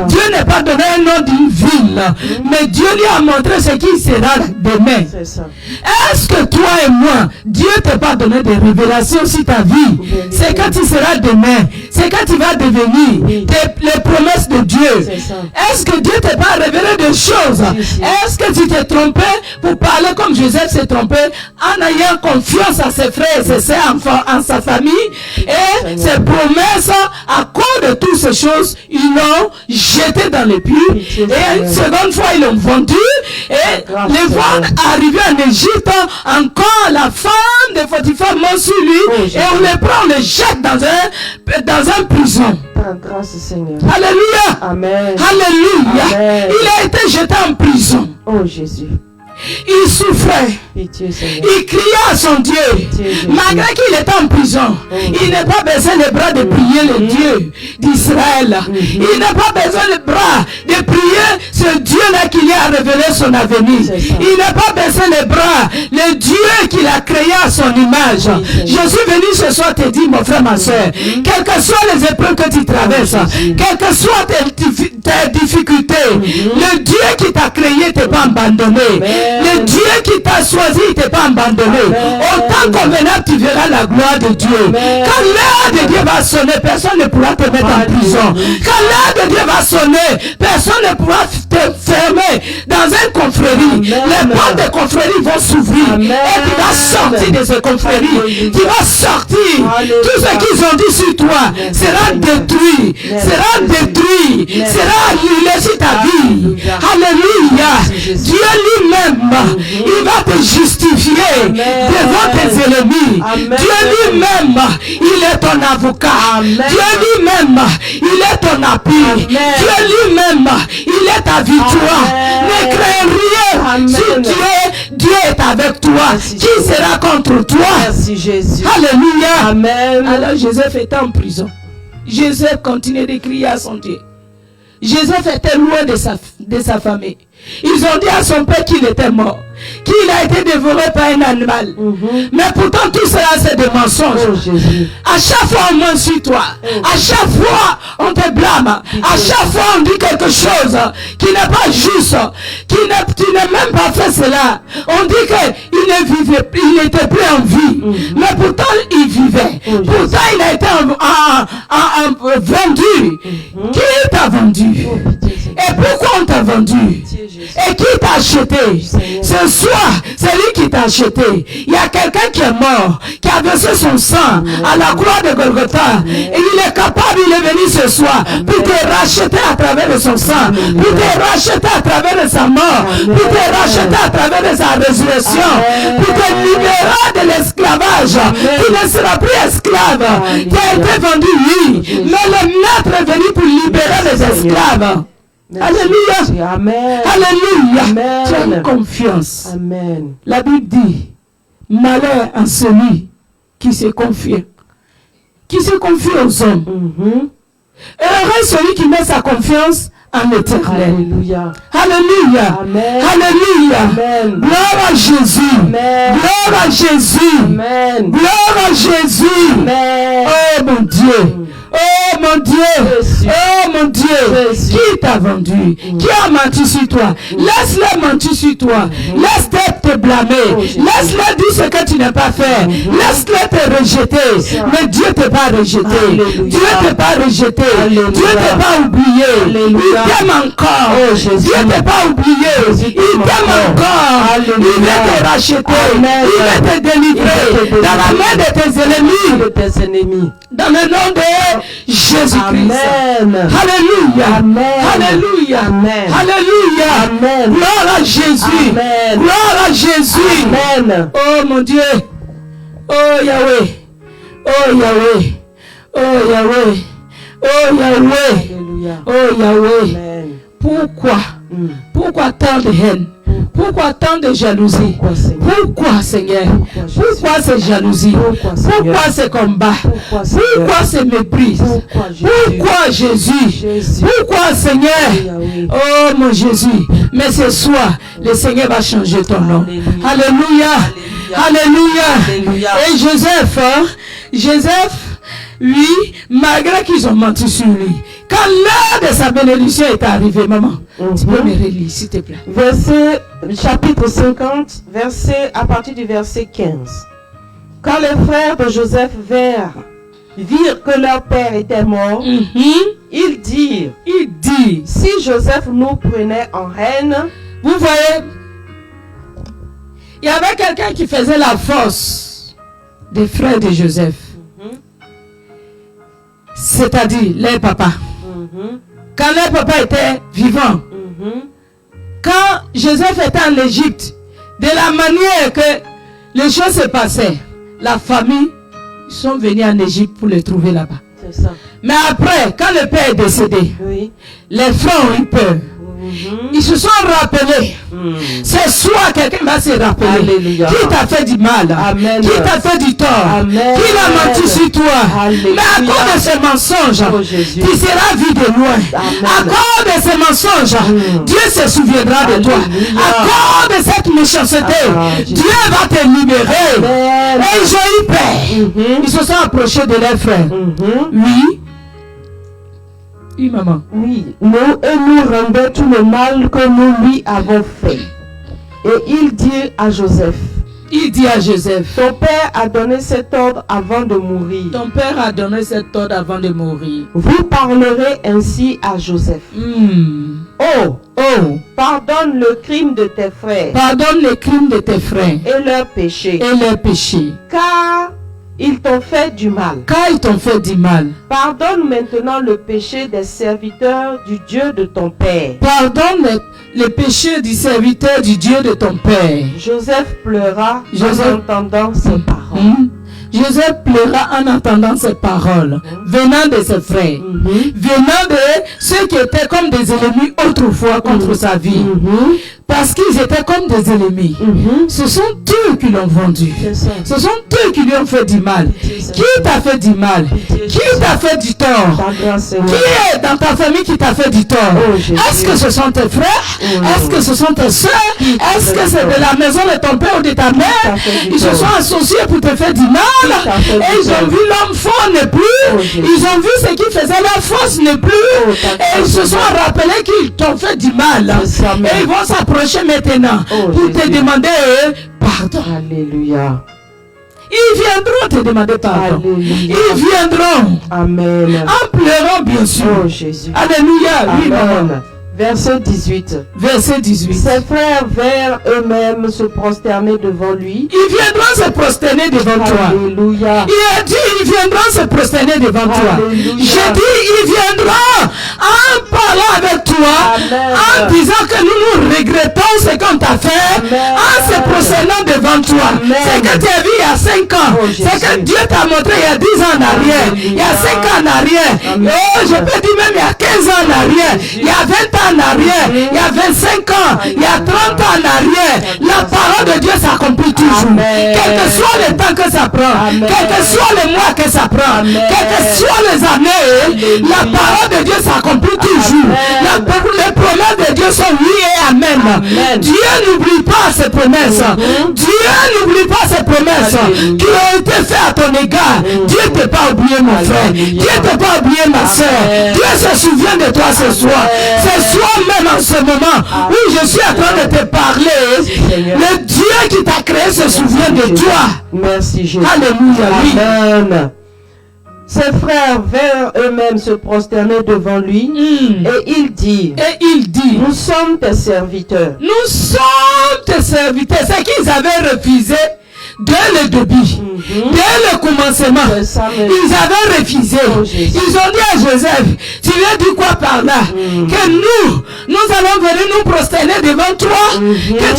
Dieu n'a pas donné un nom d'une ville. Mais Dieu lui a montré ce qui sera demain. Est-ce que toi et moi, Dieu t'a pas donné des révélations sur ta vie? C'est quand tu seras demain. ce que tu vas devenir, Oui. les promesses de Dieu. C'est ça. Est-ce que Dieu t'a pas révélé des choses? Si, si. Est-ce que tu t'es trompé pour parler comme Joseph s'est trompé en ayant confiance à ses frères et ses sœurs, en sa famille, et ses promesses, à cause de toutes ces choses, ils l'ont jeté dans les puits, Pitié, et une Seigneur. seconde fois ils l'ont vendu, et Grâce, les voir Seigneur. arriver en Égypte, encore la femme de Potiphar monte sur lui, Oh, et Jésus. on les prend, on les jette dans un prison. Ta grâce, Seigneur. Alléluia. Amen. Alléluia. Amen. Il a été jeté en prison. Oh Jésus. Il souffrait. Pitié, Seigneur. Il criait à son Dieu. Jésus. Malgré qu'il était en prison, il n'a pas besoin les bras de prier le Dieu d'Israël. Il n'a pas besoin les bras de prier ce Dieu-là qui lui a révélé son avenir. C'est ça. Il n'a pas besoin les bras, le Dieu qu'il a créé à son image. Oui, Je Seigneur. suis venu ce soir te dire, mon frère, ma soeur, quelles que soient les épreuves que tu traverses, Jésus. quelles que soient tes difficultés, le Dieu qui t'a créé ne t'a pas abandonné. Amen. Le Dieu qui t'a choisi ne t'a pas abandonné. Amen. Autant convenable, tu verras la gloire de Dieu. Amen. Quand l'heure de Dieu va sonner, personne ne pourra te mettre en prison. Alléluia. Quand l'heure de Dieu va sonner, personne ne pourra te fermer dans une confrérie. Amen. Les portes de confrérie vont s'ouvrir. Amen. Et tu vas sortir de ces confréries. Alléluia. Tu vas sortir. Alléluia. Tout ce qu'ils ont dit sur toi Merci, sera Seigneur. détruit. Merci, Sera Jésus. détruit. Merci. Sera annulé sur ta vie. Alléluia. Alléluia. Merci, Jésus. Dieu lui-même, il va te justifier Amen. devant tes ennemis. Amen. Dieu lui-même, il est ton avocat. Amen. Dieu lui-même, il est ton appui. Amen. Dieu lui-même, il est ta victoire. Amen. Ne crains rien. Amen. Si Dieu est avec toi, Merci, qui Jésus. sera contre toi? Merci Jésus. Alléluia. Amen. Alors Joseph était en prison. Joseph continuait de crier à son Dieu. Joseph était loin de sa famille. Ils ont dit à son père qu'il était mort, qu'il a été dévoré par un animal. Mais pourtant tout cela c'est des mensonges. Oh Jésus. À chaque fois on ment sur toi. À chaque fois on te blâme. À chaque fois on dit quelque chose qui n'est pas juste. Tu n'as même pas fait cela. On dit qu'il n'était plus en vie. Mais pourtant il vivait. Pourtant il a été vendu. Qui t'a vendu? Oh pitié, Seigneur. Et pourquoi on t'a vendu? Pitié, Jésus. Et qui t'a acheté? Ce soir, c'est lui qui t'a acheté. Il y a quelqu'un qui est mort, qui a versé son sang à la croix de Golgotha. Et il est capable, il est venu ce soir pour te racheter à travers de son sang, pour te racheter à travers de sa mort, pour te racheter à travers de sa résurrection, pour te libérer de l'esclavage. Tu ne seras plus esclave. Tu as été vendu, oui. Mais le maître est venu pour libérer les esclaves. Merci, Alléluia. Jésus. Amen. Alléluia. Amen. Tu as une confiance. Amen. La Bible dit, malheur à celui qui se confie aux hommes. Heureux celui qui met sa confiance en l'Éternel. Alléluia. Alléluia. Amen. Alléluia. Amen. Gloire à Jésus. Amen. Gloire à Jésus. Amen. Gloire à Jésus. Amen. Oh mon Dieu. Oh mon Dieu. Jésus. Oh mon Dieu. Jésus. Qui t'a vendu? Qui a menti sur toi? Laisse-les mentir sur toi. Laisse-les te blâmer. Oh, Jésus. Laisse-les dire ce que tu n'as pas fait. Laisse-les te rejeter. Ça. Mais Dieu ne t'a pas rejeté. Alléluia. Dieu ne t'a pas rejeté. Alléluia. Dieu ne t'a pas oublié. Alléluia. Il t'aime encore. Oh, Jésus. Dieu ne t'a pas oublié. Jésus Il t'aime t'aime encore. encore. Alléluia. Il veut te racheter. Amen. Il veut te délivrer Il veut te dans la main de tes ennemis. De tes ennemis. Dans le nom de Jésus-Christ. Amen. Alléluia. Amen. Alléluia. Amen. Alléluia. Amen. Gloire à Jésus. Amen. Gloire à Jésus. Amen. Oh mon Dieu. Oh Yahweh. Oh Yahweh. Oh Yahweh. Oh Yahweh. Alléluia. Oh Yahweh. Amen. Pourquoi? Pourquoi tant de haine? Pourquoi tant de jalousie? Pourquoi, Seigneur? Pourquoi, Seigneur? Pourquoi, Jésus? Pourquoi ces jalousies? Pourquoi, Seigneur? Pourquoi ces combats? Pourquoi, Seigneur? Pourquoi ces méprises? Pourquoi, Jésus? Pourquoi, Jésus? Jésus. Pourquoi, Seigneur? Yahweh. Oh, mon Jésus. Mais ce soir, le Seigneur va changer ton nom. Alléluia. Alléluia. Alléluia. Alléluia. Et Joseph, Joseph, oui, malgré qu'ils ont menti sur lui, quand l'heure de sa bénédiction est arrivée, maman, tu peux me relire, s'il te plaît. Verset, chapitre 50, verset, à partir du verset 15. Quand les frères de Joseph vinrent virent que leur père était mort, ils dirent, Il dit, si Joseph nous prenait en haine, vous voyez, il y avait quelqu'un qui faisait la force des frères de Joseph. C'est-à-dire les papas. Quand les papas étaient vivants, quand Joseph était en Égypte, de la manière que les choses se passaient, la famille sont venus en Égypte pour le trouver là-bas. c'est ça. Mais après, quand le père est décédé, Oui. les frères ont eu peur. Ils se sont rappelés. C'est soit quelqu'un va se rappeler. Alléluia. Qui t'a fait du mal? Amen. Qui t'a fait du tort? Amen. Qui l'a menti sur toi? Alléluia. Mais à cause de ces mensonges, Oh, Jésus. tu seras vu de loin. Amen. À cause de ces mensonges, Dieu se souviendra de toi. Alléluia. À cause de cette méchanceté, Jésus. Dieu va te libérer. Amen. Et ils ont eu peur. Ils se sont approchés de leurs frères. Oui. Oui, maman. Oui, nous rendait tout le mal que nous lui avons fait. Et il dit à Joseph, Il dit à Joseph, ton père a donné cet ordre avant de mourir. ton père a donné cet ordre avant de mourir. Vous parlerez ainsi à Joseph. Oh, pardonne le crime de tes frères Pardonne les crimes de tes frères et leurs péchés, et leurs péchés, car ils t'ont fait du mal. car ils t'ont fait du mal. Pardonne maintenant le péché des serviteurs du Dieu de ton père. Pardonne les péchés du serviteur du Dieu de ton père. Joseph pleura Joseph- en entendant ces paroles. Joseph pleura en entendant ces paroles, venant de ses frères, venant de ceux qui étaient comme des ennemis autrefois contre sa vie. Parce qu'ils étaient comme des ennemis. Ce sont eux qui l'ont vendu. C'est ça. Ce sont eux qui lui ont fait du mal. Qui t'a fait du mal? Qui t'a fait du tort? Ta grâce, Seigneur. Qui est dans ta famille qui t'a fait du tort? Oh, Jésus. Est-ce que ce sont tes frères? Est-ce que ce sont tes soeurs? Est-ce que c'est de la maison de ton père ou de ta mère? t'a fait du Ils se tort? sont associés pour te faire du mal. t'a fait du Et ils ont tort? vu l'homme fort ne plus. Oh, Jésus. Ils ont vu ce qui faisait leur force ne plus. Oh, ta Et ils se grâce, sont rappelés qu'ils t'ont fait du mal. C'est ça, Et ils vont s'approcher maintenant Oh, pour te Jésus. demander pardon. Alléluia. Ils viendront te demander pardon. Alléluia. Ils viendront Amen. en pleurant bien sûr. Oh Jésus. Alléluia. Oui, maman. Amen. Verset 18. Verset 18. Ses frères vinrent eux-mêmes se prosterner devant lui. Ils viendront se prosterner devant toi. Alléluia. Il a dit, ils viendront se prosterner devant toi. Alléluia. J'ai dit, ils viendront en parlant avec toi, Amen. en disant que nous regrettons ce qu'on t'a fait, Amen. en se prosternant devant toi. Amen. C'est que tu as vu il y a 5 ans. Oh, C'est que Jésus. Dieu t'a montré il y a 10 ans en arrière. Il y a 5 ans en arrière. Amen. Oh, je peux dire même il y a 15 ans en arrière. Il y a 20 ans en arrière. Il y a 25 ans. Il y a 30 ans en arrière. La parole de Dieu s'accomplit toujours. Amen. Quel que soit le temps que ça prend, Amen. quel que soit le mois que ça prend, Amen. quelles que soient les années, Alléluia. la parole de Dieu s'accomplit toujours. Amen. Les promesses de Dieu sont oui et amen. Amen. Dieu n'oublie pas ses promesses. Dieu n'oublie pas ses promesses Alléluia. qui ont été faites à ton égard. Dieu ne t'a pas oublié, mon frère. Alléluia. Dieu ne t'a pas oublié, ma soeur. Amen. Dieu se souvient de toi ce soir. Ce soir même en ce moment où je suis en train de te parler, Seigneur. le Dieu qui t'a créé se souvient de toi. Merci Jésus. Alléluia, oui. Amen. Ses frères vinrent eux-mêmes se prosterner devant lui et il dit, Et il dit, nous sommes tes serviteurs. nous sommes tes serviteurs. C'est qu'ils avaient refusé dès le début, dès le commencement. C'est ça, mais- Ils avaient refusé. Oh, Jésus. Ils ont dit à Joseph, tu veux dire quoi par là? Que nous allons venir nous prosterner devant toi, que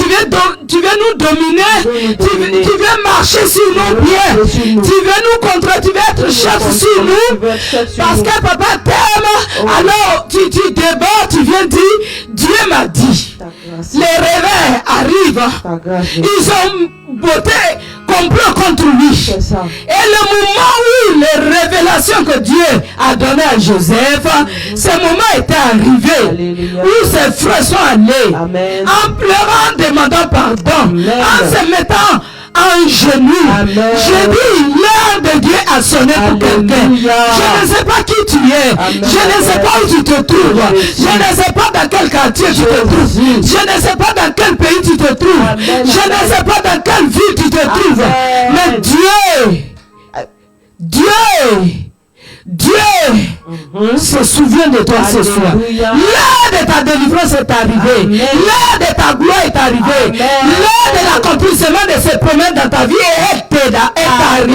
tu veux nous dominer, tu veux marcher sur nos pieds, sur nous. tu veux nous contrôler, tu veux être chef sur nous. Tu veux être chef sur Parce nous. que papa t'aime, alors tu débordes, tu viens dire, Dieu m'a dit. Ta grâce, Les réveils arrivent, ta grâce, Jésus. ils ont botté complot contre lui. C'est ça. Et le moment où les révélations que Dieu a données à Joseph, ce moment était arrivé, Alléluia. où ses frères sont allés, Amen. en pleurant, en demandant pardon, Amen. en se mettant en genoux. Amen. Je dis, l'heure de Dieu a sonné pour quelqu'un. Alléluia. Je ne sais pas qui tu es. Amen. Je ne sais pas où tu te trouves. Jésus. Je ne sais pas dans quel quartier tu te trouves. Jésus. Je ne sais pas dans quel pays tu te trouves. Amen. Je ne sais pas dans quelle ville tu te trouves. Amen. Mais Dieu Dieu se souvient de toi ce soir. Alléluia. L'heure de ta délivrance est arrivée. Amen. L'heure de ta gloire est arrivée. Amen. L'heure de l'accomplissement de ces promesses dans ta vie est arrivée.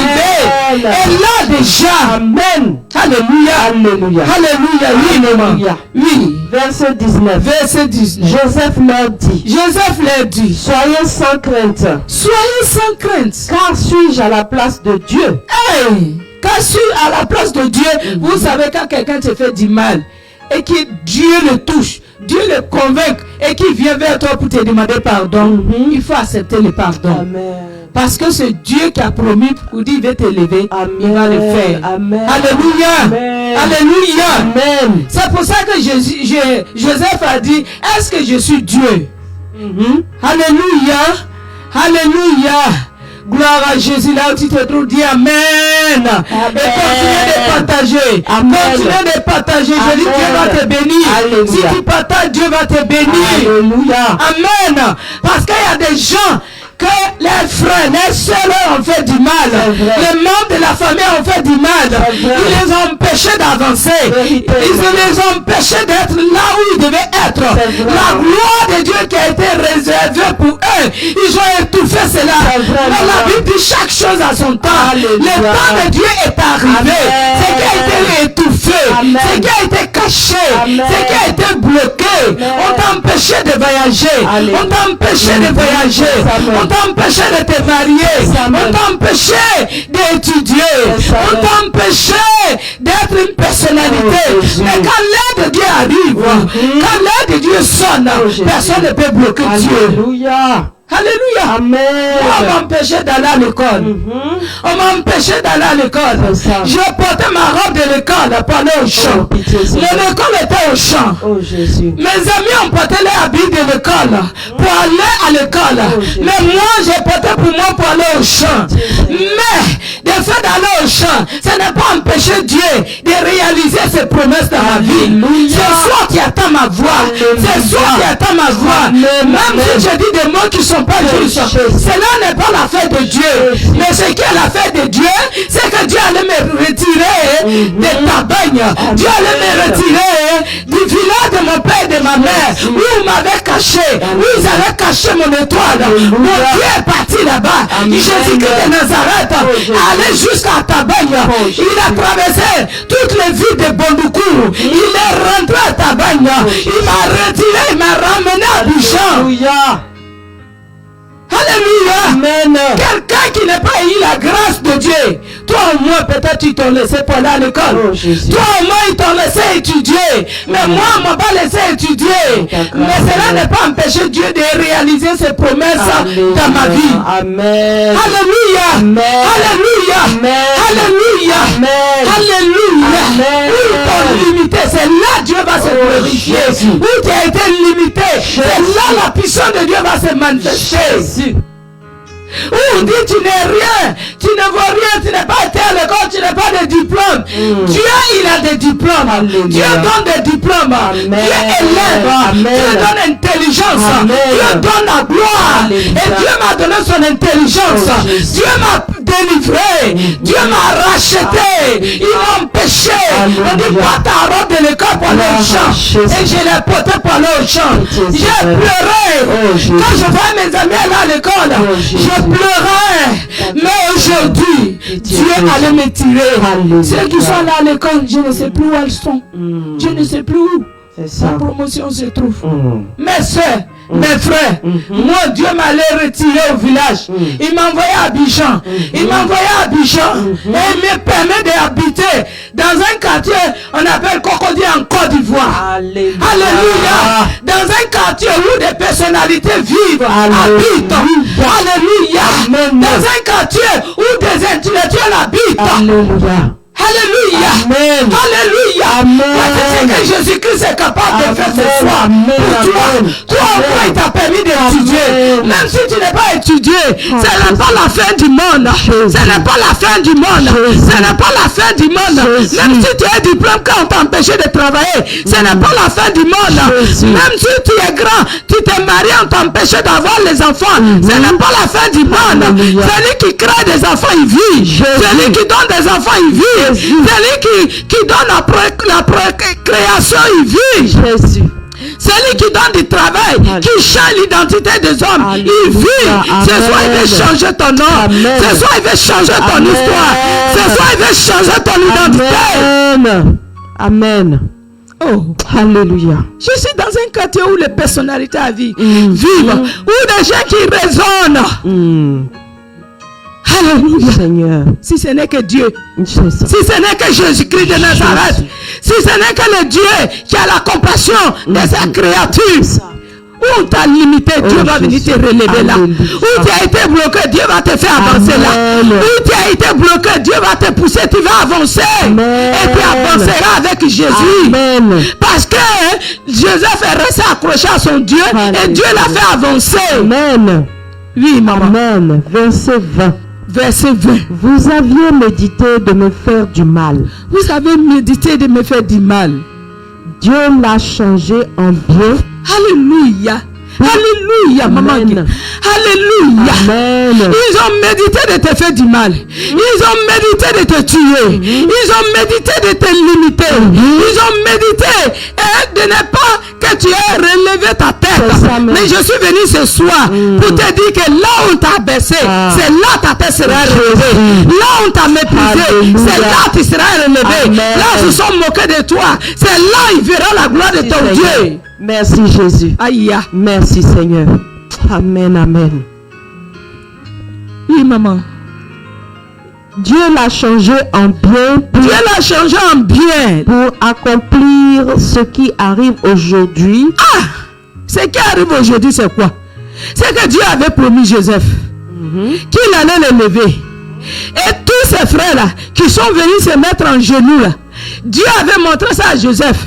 Amen. Et là déjà. Amen. Alléluia. Alléluia. Alléluia. Oui, maman. Alléluia. Oui. Verset 19. Verset 19. Joseph leur dit, Joseph leur dit, soyez sans crainte, soyez sans crainte. car suis-je à la place de Dieu? Hey, quand je suis à la place de Dieu, vous savez quand quelqu'un te fait du mal et que Dieu le touche, Dieu le convainc et qu'il vient vers toi pour te demander pardon, il faut accepter le pardon. Amen. Parce que c'est Dieu qui a promis pour dire il va t'élever, il va le faire. Amen. Alléluia. Amen. Alléluia. Amen. C'est pour ça que Joseph a dit, est-ce que je suis Dieu? Alléluia. Alléluia. Gloire à Jésus, là où tu te trouves, dis Amen. Et continue de partager. Amen. Continue de partager. Je dis, Dieu va te bénir. Alléluia. Si tu partages, Dieu va te bénir. Alléluia. Amen. Parce qu'il y a des gens que les frères, les sœurs ont fait du mal. Les membres de la famille ont fait du mal. Ils les ont empêchés d'avancer. Ils les ont empêchés d'être là où ils devaient être. La gloire de Dieu qui a été réservée pour eux, ils ont étouffé cela. Mais la Bible dit chaque chose à son temps. Le temps de Dieu est arrivé. Ce qui a été étouffé, ce qui a été caché, ce qui a été bloqué. On t'a empêché de voyager. On t'a empêché de voyager. On t'a empêché de te marier. On t'a empêché d'étudier. On t'a empêché d'être une personnalité. Mais quand l'heure de Dieu arrive, quand l'heure de Dieu sonne, personne ne peut bloquer Dieu. Alléluia. Alléluia. Amen. On m'a empêché d'aller à l'école. On m'a empêché d'aller à l'école. Je portais ma robe de l'école pour aller au champ. L'école était au champ. Oh Jésus. Mes amis ont porté les habits de l'école pour aller à l'école. Mais moi, j'ai porté pour moi pour aller au champ. Mais le fait d'aller au champ, ça n'a pas empêché Dieu de réaliser ses promesses dans ma vie. C'est toi qui attends ma voix. C'est toi qui attends ma voix. Même si je dis des mots qui sont pas justes, cela n'est pas l'affaire de Dieu. Mais ce qui est l'affaire de Dieu, c'est que Dieu allait me retirer de ta baigne. Dieu allait me retirer du village de mon père et de ma mère, où ils m'avaient caché, où ils avaient caché mon étoile. Mon Dieu est parti là-bas. Jésus-Christ de Nazareth allait jusqu'à ta baigne. Il a traversé toutes les villes de Bondoukou. Il est rentré à ta baigne. Il m'a retiré, il m'a ramené à Bichon. Alléluia. Alléluia. Amen. Quelqu'un qui n'a pas eu la grâce de Dieu. Toi au moins peut-être ils t'ont laissé pour aller à l'école. Oh, Jésus. Toi au moins ils t'ont laissé étudier. Mais moi on m'a pas laissé étudier. Mais cela n'est pas empêché Dieu de réaliser ses promesses dans ma vie. Amen. Alléluia. Amen. Alléluia. Amen. Alléluia. Amen. Alléluia. Amen. Où ils t'ont limité, c'est là Dieu va se glorifier. Jésus. Où tu as été limité, c'est là la puissance de Dieu va se manifester. Jésus. Où on dit tu n'es rien, tu ne vaux rien, tu n'es pas été à l'école, tu n'as pas de diplôme. Dieu il a des diplômes. Alléluia. Dieu donne des diplômes. Dieu élève. Dieu donne intelligence. Dieu donne la gloire. Alléluia. Et Dieu m'a donné son intelligence. Oh, Jésus. Dieu m'a délivré. Dieu m'a racheté. Il m'a empêché. On dit Alléluia. pas ta robe de l'école pour aller au champ. Jésus. Et je l'ai porté pour aller au champ. Jésus. J'ai pleuré. Oh, Jésus. Quand je vois mes amis aller à l'école, Oh, Jésus. je pleurais. Mais aujourd'hui, Dieu allait me tirer. Alléluia. Ceux qui sont là à l'école, je ne sais plus où elles sont. Je ne sais plus où C'est ça. la promotion se trouve. Mes Mes soeurs, mes frères, moi Dieu m'allait retirer au village. Il m'a envoyé à Abidjan. Il m'a envoyé à Abidjan et il me permet d'habiter dans un quartier on appelle Cocody en Côte d'Ivoire. Alléluia. Alléluia. Dans un quartier où des personnalités vivent, habitent. Alléluia. Amen. Dans un quartier où des intellectuels habitent. Alléluia. Alléluia. Amen. Alléluia. Amen. C'est que Jésus-Christ est capable de faire ce soir. Amen. Pour toi, Amen. toi au moins il t'a permis d'étudier. Amen. Même si tu n'es pas étudié, ce n'est pas la fin du monde. Ce n'est pas la fin du monde. Ce n'est pas la fin du monde. Même si tu as un diplôme quand on t'a empêché de travailler, ce n'est pas la fin du monde. Même si tu es grand, tu t'es marié, on t'a empêché d'avoir les enfants. Ce n'est pas la fin du monde. Alléluia. Celui qui crée des enfants, il vit. Celui qui donne des enfants, il vit. Jésus. Celui qui donne la création, il vit. Jésus. Celui qui donne du travail, qui change l'identité des hommes, il vit. Ce soir, il veut changer ton nom. Amen. Ce soir, il veut changer ton Amen. histoire. Ce soir, il veut changer ton identité. Amen. Amen. Oh. Alléluia. Je suis dans un quartier où les personnalités vivent, où des gens qui raisonnent. Alléluia. Seigneur. Si ce n'est que Dieu, Jésus. si ce n'est que Jésus-Christ de Nazareth, si ce n'est que le Dieu qui a la compassion de sa créature, où tu as limité, Dieu va venir te relever là. Où tu as été bloqué, Dieu va te faire avancer là. Où tu as été bloqué, Dieu va te pousser, tu vas avancer. Et tu avanceras avec Jésus. Amen. Parce que Joseph est resté accroché à son Dieu et Dieu l'a fait avancer. Amen. Oui, maman. Amen. Verset 20. Verset 20. Vous aviez médité de me faire du mal. Vous avez médité de me faire du mal. Dieu l'a changé en bien. Alléluia. Alléluia, maman. Amen. Alléluia. Amen. Ils ont médité de te faire du mal. Ils ont médité de te tuer. Ils ont médité de te limiter. Ils ont médité de ne pas que tu aies relevé ta tête. Ça, mais je suis venu ce soir pour te dire que là où on t'a baissé, c'est là ta tête sera relevée. Là où on t'a méprisé, Alléluia. c'est là tu seras relevé. Amen. Là où ils sont moqués de toi, c'est là ils verront la gloire de ton Dieu. Merci Jésus. Aïe. Merci Seigneur. Amen, amen. Oui, maman. Dieu l'a changé en bien Dieu l'a changé en bien pour accomplir ce qui arrive aujourd'hui. Ah, ce qui arrive aujourd'hui, c'est quoi? C'est que Dieu avait promis Joseph qu'il allait le lever. Et tous ces frères-là qui sont venus se mettre en genoux là, Dieu avait montré ça à Joseph.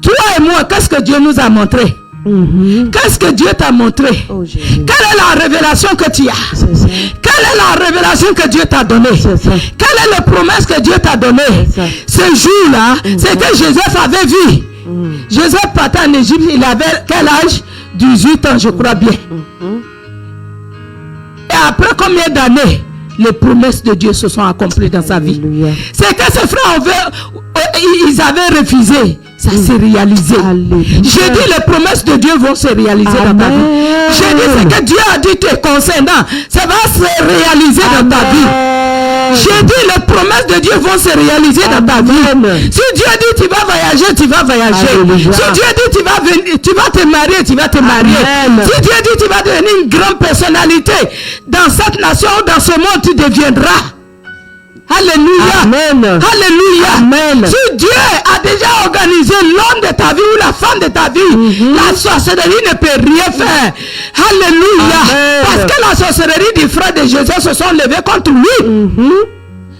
Toi et moi, qu'est-ce que Dieu nous a montré? Qu'est-ce que Dieu t'a montré? Oh, Jésus. Quelle est la révélation que tu as? C'est ça. Quelle est la révélation que Dieu t'a donnée? C'est ça. Quelle est la promesse que Dieu t'a donnée? C'est ça. Ce jour-là, c'est que Joseph avait vu. Joseph partait en Égypte, il avait quel âge? 18 ans, je crois bien. Et après combien d'années, les promesses de Dieu se sont accomplies dans sa vie? Alléluia. C'est que ses frères ils avaient refusé. Ça s'est réalisé. Alléluia. J'ai dit les promesses de Dieu vont se réaliser dans ta vie. Amen. J'ai dit ce que Dieu a dit te concernant, ça va se réaliser dans ta vie. J'ai dit les promesses de Dieu vont se réaliser dans ta vie. Amen. Si Dieu dit tu vas voyager, tu vas voyager. Alléluia. Si Dieu dit tu vas venir, tu vas te marier, tu vas te marier. Amen. Si Dieu dit tu vas devenir une grande personnalité dans cette nation ou dans ce monde, tu deviendras. Alléluia. Amen. Alléluia. Amen. Si Dieu a déjà organisé l'homme de ta vie ou la femme de ta vie, la sorcellerie ne peut rien faire. Alléluia. Amen. Parce que la sorcellerie des frères de Joseph se sont levés contre lui.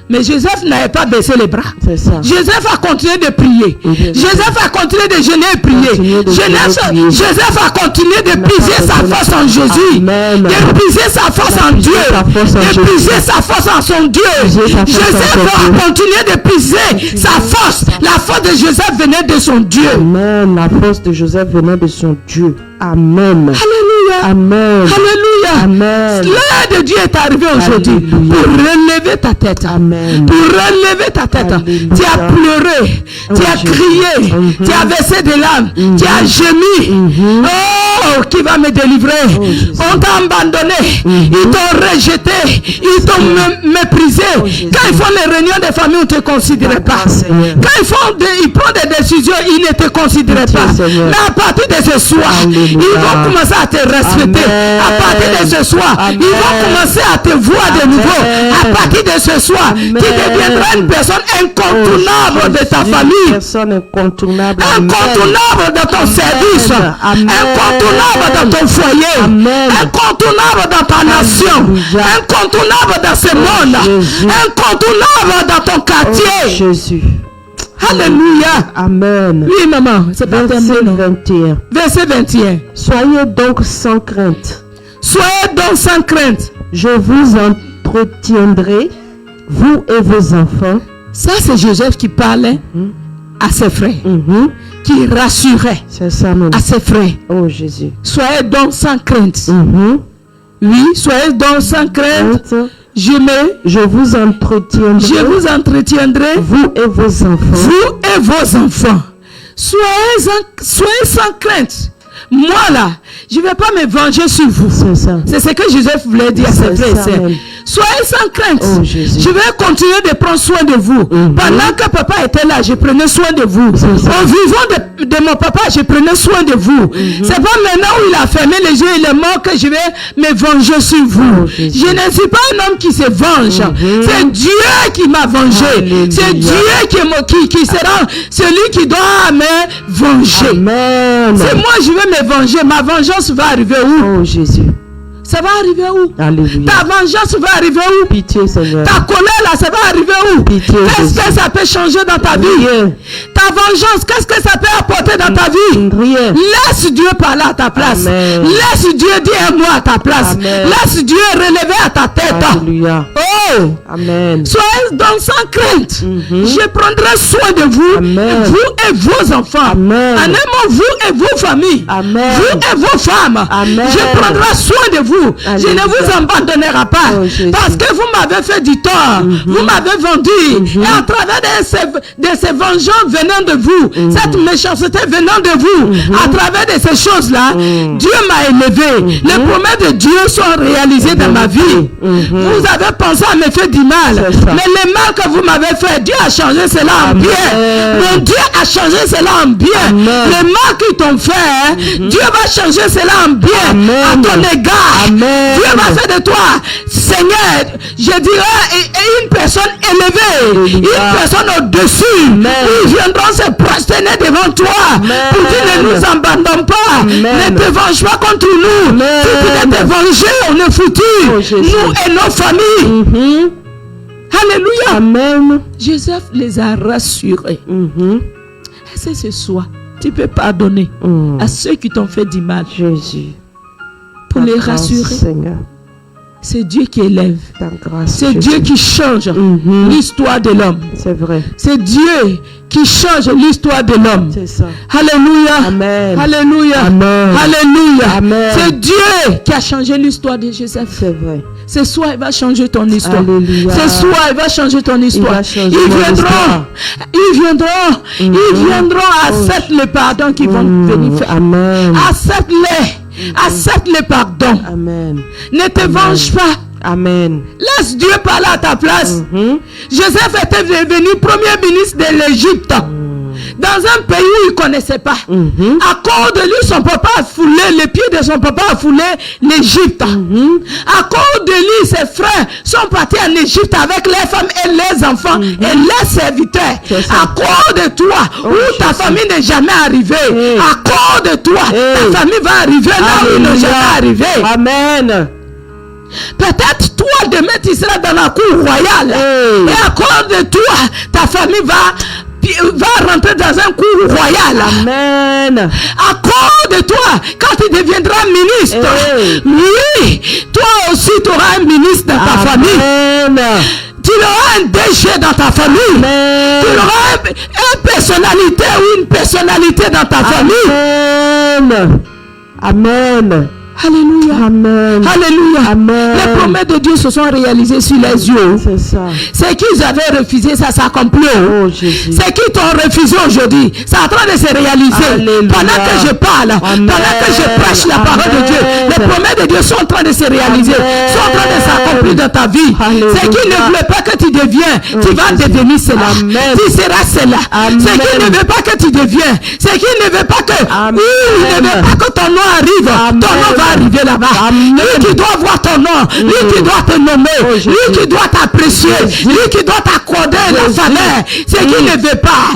Mais Joseph n'avait pas baissé les bras. C'est ça. Joseph a continué de prier. Joseph a continué de jeûner et prier. Continuer de jeûner et prier. Joseph a continué de puiser sa force en Jésus. Amen. De puiser sa force en Dieu. sa force en De Jésus. puiser sa force en son Dieu. Puiser sa force en Joseph son a Dieu. continué de puiser sa force. La force de Joseph venait de son Dieu. Amen. La force de Joseph venait de son Dieu. Amen. Alléluia. Amen. Alléluia. Amen. L'heure de Dieu est arrivée aujourd'hui Alléluia. pour relever ta tête. Amen. Pour relever ta tête. Alléluia. Tu as pleuré, tu as Jésus. crié, tu as versé des larmes, tu as gémi. Oh, qui va me délivrer? Jésus. On t'a abandonné, ils t'ont rejeté, ils t'ont méprisé. Jésus. Quand ils font les réunions de famille, on ne te considère pas. Seigneur. Quand ils prennent des décisions, ils ne te considèrent Merci, pas. Seigneur. Mais à partir de ce soir, Alléluia. ils vont commencer à te respecter. Amen. À partir de ce soir, Amen. ils vont commencer à te voir de nouveau. À Amen. partir de ce soir, Amen. tu deviendras une personne incontournable de ta Jésus, famille. Personne incontournable. Incontournable dans ton service. Amen. Incontournable dans ton foyer. Amen. Incontournable dans ta nation. Alléluia. Incontournable dans ce monde. Jésus. Incontournable dans ton Oh, quartier. Jésus. Alléluia. Amen. Oui, maman, c'est pas Verset terminé, non? 21. Verset 21. Soyez donc sans crainte. Soyez donc sans crainte. Je vous entretiendrai, vous et vos enfants. Ça, c'est Joseph qui parlait à ses frères, qui rassurait C'est ça, même. à ses frères. Oh, Jésus. Soyez donc sans crainte. Oui, soyez donc sans crainte. Je vous entretiendrai. Je vous entretiendrai, Vous et vos enfants. vous et vos enfants. Soyez sans crainte. Moi là, je ne vais pas me venger sur vous. C'est ça. C'est ce que Joseph voulait dire à ses frères et ça sœurs. même. Soyez sans crainte. Oh, Jésus. Je vais continuer de prendre soin de vous. Pendant que papa était là, je prenais soin de vous. C'est ça. En vivant de mon papa, je prenais soin de vous. C'est pas maintenant où il a fermé les yeux et il est mort que je vais me venger sur vous. Oh, Jésus. Je ne suis pas un homme qui se venge. C'est Dieu qui m'a vengé. Alléluia. C'est Dieu qui sera celui qui doit me venger. Amen. Si moi je vais me venger, ma vengeance va arriver où? Oh Jésus. Ça va arriver où? Alléluia. Ta vengeance va arriver où? Pitié Seigneur. Ta colère là, ça va arriver où? Pitié, Qu'est-ce que Jésus. ça peut changer dans ta vie? Rien. Ta vengeance, qu'est-ce que ça peut apporter dans ta vie? Rien. Laisse Dieu parler à ta place. Amen. Laisse Dieu dire un mot à ta place. Amen. Laisse Dieu relever à ta tête. Alléluia. Oh! Amen. Soyez donc sans crainte. Je prendrai soin de vous, Amen. vous et vos enfants. Amen. En aimant vous et vos familles. Amen. Vous et vos femmes. Amen. Je prendrai soin de vous. Je Alléluia. ne vous abandonnerai pas. Oh, Jésus. Parce que vous m'avez fait du tort. Vous m'avez vendu. Et à travers de ces vengeances venant de vous, cette méchanceté venant de vous, à travers de ces choses-là, Dieu m'a élevé. Les promesses de Dieu sont réalisées dans ma vie. Vous avez pensé à me faire du mal. C'est ça. Mais le mal que vous m'avez fait, Dieu a changé cela en Amen. bien. Mon Dieu a changé cela en bien. Amen. Le mal qu'ils t'ont fait, Dieu va changer cela en bien. Amen. À ton égard. Amen. Dieu va faire de toi, Seigneur, je dirais, une personne élevée, Alléluia. une personne au-dessus. Amen. Ils viendront se prosterner devant toi. Amen. Pour dire ne nous abandonne pas. Amen. Ne te venge pas contre nous. Amen. Si tu ne te venger, on est foutus. Oh, Jésus. Nous et nos familles. Alléluia. Amen. Joseph les a rassurés. Est-ce que ce soir, tu peux pardonner à ceux qui t'ont fait du mal Jésus. pour Ta les grâce, rassurer? Seigneur. C'est Dieu qui élève. Ta grâce. C'est Jésus. Dieu qui change l'histoire de l'homme. C'est vrai. C'est Dieu qui change l'histoire de l'homme. C'est ça. Alléluia. Amen. Alléluia. Amen. Alléluia. Amen. C'est Dieu qui a changé l'histoire de Joseph. C'est vrai. Ce soir, il va changer ton histoire. Alléluia. Ce soir, il va changer ton histoire. va changer Ils mon viendront. histoire. Ils viendront. Accepte le pardon qu'ils vont venir faire. Amen. Accepte-les. Accepte le pardon. Amen. Ne te venge pas. Amen. Laisse Dieu parler à ta place. Joseph était devenu premier ministre de l'Égypte. Dans un pays où il ne connaissait pas. À cause de lui, son papa a foulé, les pieds de son papa a foulé l'Égypte. À cause de lui, ses frères sont partis en Égypte avec les femmes et les enfants et les serviteurs. C'est ça. À cause de toi, où ta famille n'est jamais arrivée. À cause de toi, ta famille va arriver là où il n'est jamais arrivé. Amen. Peut-être toi, demain, tu seras dans la cour royale. Hey. Et à cause de toi, ta famille va rentrer dans un cour royal. Amen. À cause de toi, quand tu deviendras ministre, Hey. oui, toi aussi, tu auras un ministre dans ta famille. Amen. Tu auras un DG dans ta famille. Amen. Tu auras une personnalité ou une personnalité dans ta famille. Amen. Amen. Alléluia. Amen. Alléluia. Amen. Les promesses de Dieu se sont réalisées sur les yeux. C'est ça. C'est qu'ils avaient refusé, ça s'accomplit. Oh Jésus. C'est qui t'ont refusé aujourd'hui. C'est en train de se réaliser. Alléluia. Pendant que je parle, Amen. pendant que je prêche la parole de Dieu, Amen. les promesses de Dieu sont en train de se réaliser, Amen. sont en train de s'accomplir dans ta vie. Alléluia. C'est qui ne veut pas que tu deviens, tu vas Jésus. devenir cela. Amen. Tu seras cela. Amen. C'est qui ne veut pas que tu deviens. C'est qui ne veut pas que, Amen. il ne veut pas que ton nom arrive. Amen. Ton nom va arriver là-bas. Amen. Lui qui doit voir ton nom, lui qui doit te nommer, Oh, Jésus. lui qui doit t'apprécier, Jésus. lui qui doit t'accorder la Jésus. faveur. C'est qui ne veut pas.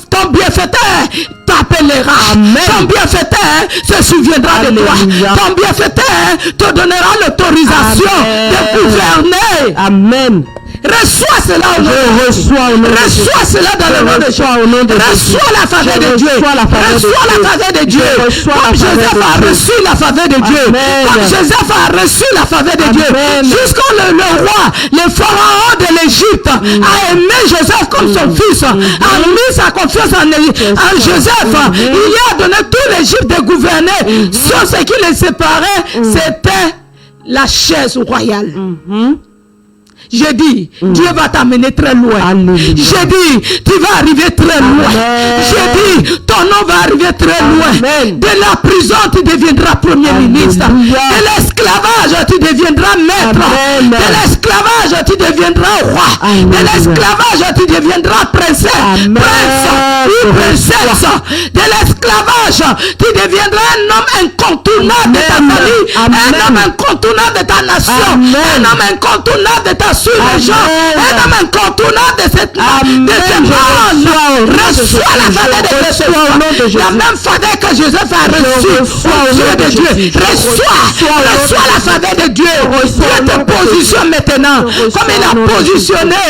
Ton bienfaiteur t'appellera. Amen. Ton bienfaiteur se souviendra de toi. Alléluia. Ton bienfaiteur te donnera l'autorisation Amen. de gouverner. Amen. Reçois cela au nom de Je Jésus. reçois au nom de Jésus. Reçois cela dans le nom de Jésus. Reçois au nom de Jésus. Reçois la faveur Je de Dieu. reçois la faveur de Reçois Dieu. la faveur de Dieu. Je reçois la Comme faveur Joseph de a Dieu. reçu la faveur de Dieu. Amen. Comme Joseph a reçu la faveur de Dieu. Amen. Jusqu'au le roi, le pharaon de l'Égypte a aimé Joseph comme son fils. A mis sa confiance en Joseph. Il lui a donné tout l'Égypte de gouverner. Sauf ce qui les séparait, c'était la chaise royale. J'ai dit, Dieu va t'amener très loin. Alléluia. J'ai dit, tu vas arriver très loin. J'ai dit, ton nom va arriver très loin. Amen. De la prison, tu deviendras premier ministre. De l'esclavage, tu deviendras maître. Amen. De l'esclavage, tu deviendras roi. Alléluia. De l'esclavage, tu deviendras princesse. Amen. Prince ou princesse. De l'esclavage, tu deviendras un homme incontournable de ta Amen. famille. Amen. Un homme incontournable de ta nation. Amen. Un homme incontournable de ta sous-région. Amen. Un homme incontournable de cette Amen. de ce Je monde. Reçois la faveur de reçois au nom de Jésus. La Jésus. même faveur que Joseph a reçue reçois au au Dieu nom de de Dieu. Jésus. Je Reçois la faveur de Dieu. reçois au Dieu nom te de positionne Jésus. maintenant. Je reçois Comme il au nom a de positionné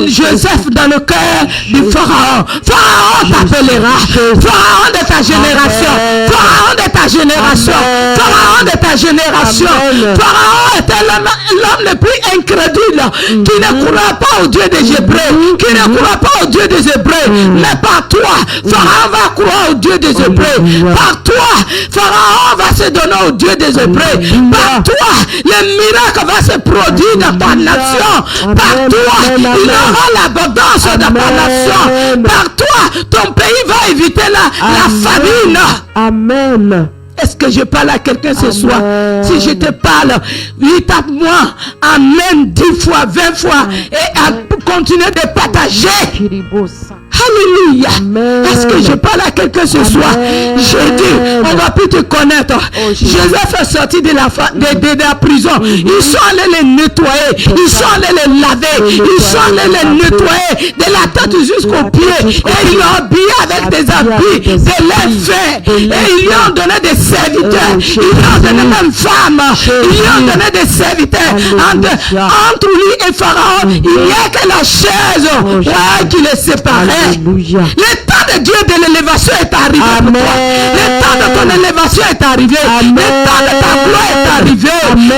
Joseph dans le cœur du Pharaon. Pharaon t'appellera. Pharaon de ta génération. Pharaon de ta génération. Amen. Pharaon de ta génération. Amen. Pharaon était l'homme le plus incrédule qui ne croit pas au Dieu des Hébreux, qui ne croit pas au Dieu des Hébreux. Mais par toi, Pharaon va croire au Dieu des Hébreux. Par toi, Pharaon va se donner au Dieu des Hébreux. Par toi, le miracle va se produire dans ta nation. Par toi, il aura l'abondance dans ta nation. Par toi, ton pays va éviter la famine. Amen. Est-ce que je parle à quelqu'un ce soir? Amen. Si je te parle, oui, tape-moi. Amen 10 fois, 20 fois. Et continuer de partager. Alléluia. Amen. Est-ce que je parle à quelqu'un ce soir? J'ai dit, on va plus te connaître. Joseph est sorti de la prison. Ils sont allés les nettoyer. Ils sont allés les laver. Ils sont allés les nettoyer de la tête jusqu'aux pieds. Et ils l'ont habillé avec des habits, de lin fin. Et ils lui ont donné des serviteurs. Ils lui ont donné même femmes. Ils lui ont donné des serviteurs. Entre lui et Pharaon, il n'y a que la chaise qui les séparait. Alléluia. Le temps de Dieu de l'élévation est arrivé pour toi. Le temps de ton élévation est arrivé. Amen. Le temps de ta gloire est arrivé. Amen.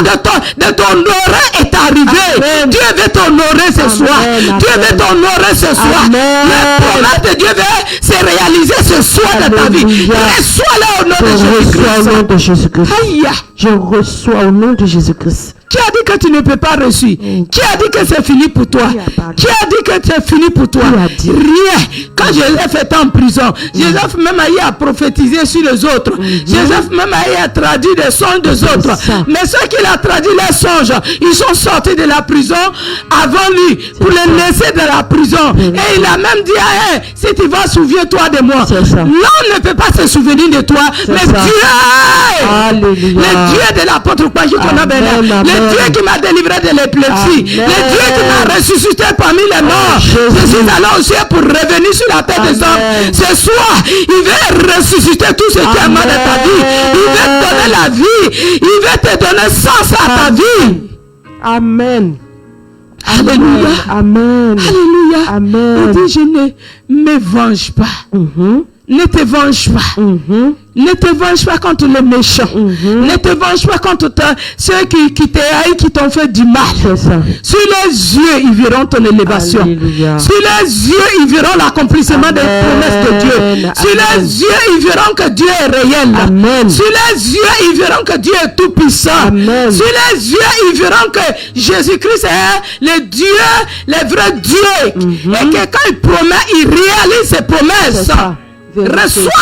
Le temps de ton honorer est arrivé. Amen. Dieu veut t'honorer ce soir. Amen. Dieu veut t'honorer ce soir. Amen. La promesse de Dieu veut se réaliser ce soir de ta vie. Alléluia. Reçois-le au nom Je de reçois au nom Jésus-Christ. de Jésus-Christ. Aïe. Je reçois au nom de Jésus-Christ. Qui a dit que tu ne peux pas reçu? Qui a dit que c'est fini pour toi? Qui a dit que c'est fini pour toi? Qui a dit? Rien. Quand Joseph était en prison, Joseph même a eu à prophétiser sur les autres. Joseph même a eu à traduire les songes des autres. ça. Mais ceux qui l'ont traduit les songes, ils sont sortis de la prison avant lui pour les laisser dans la prison. Et il a même dit à eux, si tu vas, souviens-toi de moi. C'est ça. L'homme ne peut pas se souvenir de toi, mais ça. Dieu, Alléluia. le Dieu de l'apôtre Paji qu'on a béni, Amen, amen. le Dieu qui m'a délivré de l'épilepsie, Amen. le Dieu qui m'a ressuscité parmi les morts. Jésus. Je suis allé au ciel pour revenir sur la tête des Amen. hommes. Ce soir, il veut ressusciter tout ce qui est mort de ta vie. Il veut te donner la vie. Il veut te donner sens à ta vie. Amen. Alléluia. Amen. Alléluia. Amen. Il dit, je ne me venge pas. Mhm. Ne te venge pas. Mhm. Ne te venge pas contre les méchants. Ne te venge pas contre ceux qui te haïssent, qui t'ont fait du mal. C'est ça. Sur les yeux, ils verront ton élévation. Alléluia. Sur les yeux, ils verront l'accomplissement des Amen. promesses de Dieu. Sur Amen. les yeux, ils verront que Dieu est réel. Amen. Sur les yeux, ils verront que Dieu est tout puissant. Amen. Sur les yeux, ils verront que Jésus-Christ est le Dieu, le vrai Dieu. Et que quand il promet, il réalise ses C'est promesses. ça. Vérité. Reçois.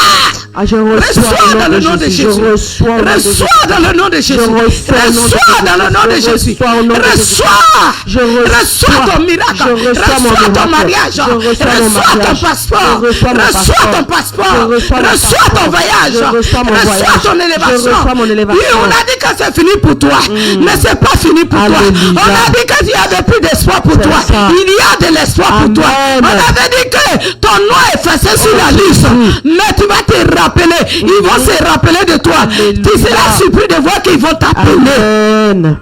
Ah, je reçois Reçois dans le nom de Jésus. Jésus. Je reçois au nom de Jésus. Reçois dans le nom de Jésus. reçois au nom de Reçois dans le nom de Jésus. Jésus. Je reçois au nom de Jésus. Reçois. Je reçois. Reçois ton miracle. Je reçois mon Reçois ton miracle. mariage. Je reçois mon Reçois ton mariage. passeport. Je reçois mon Reçois ton passeport. passeport. Je reçois mon Reçois ton passeport. voyage. Je reçois mon Reçois voyage. ton élévation. Je reçois mon élévation. Oui, on a dit que c'est fini pour toi. Mais c'est pas fini pour toi. Alléluia. On a dit qu'il y avait plus d'espoir pour C'est toi. ça. Il y a de l'espoir pour toi. Amen. On avait dit que ton nom est effacé sur la liste. Mais tu vas te rappeler. Ils vont se rappeler de toi. Alléluia. Tu seras surpris de voir qu'ils vont t'appeler. Amen.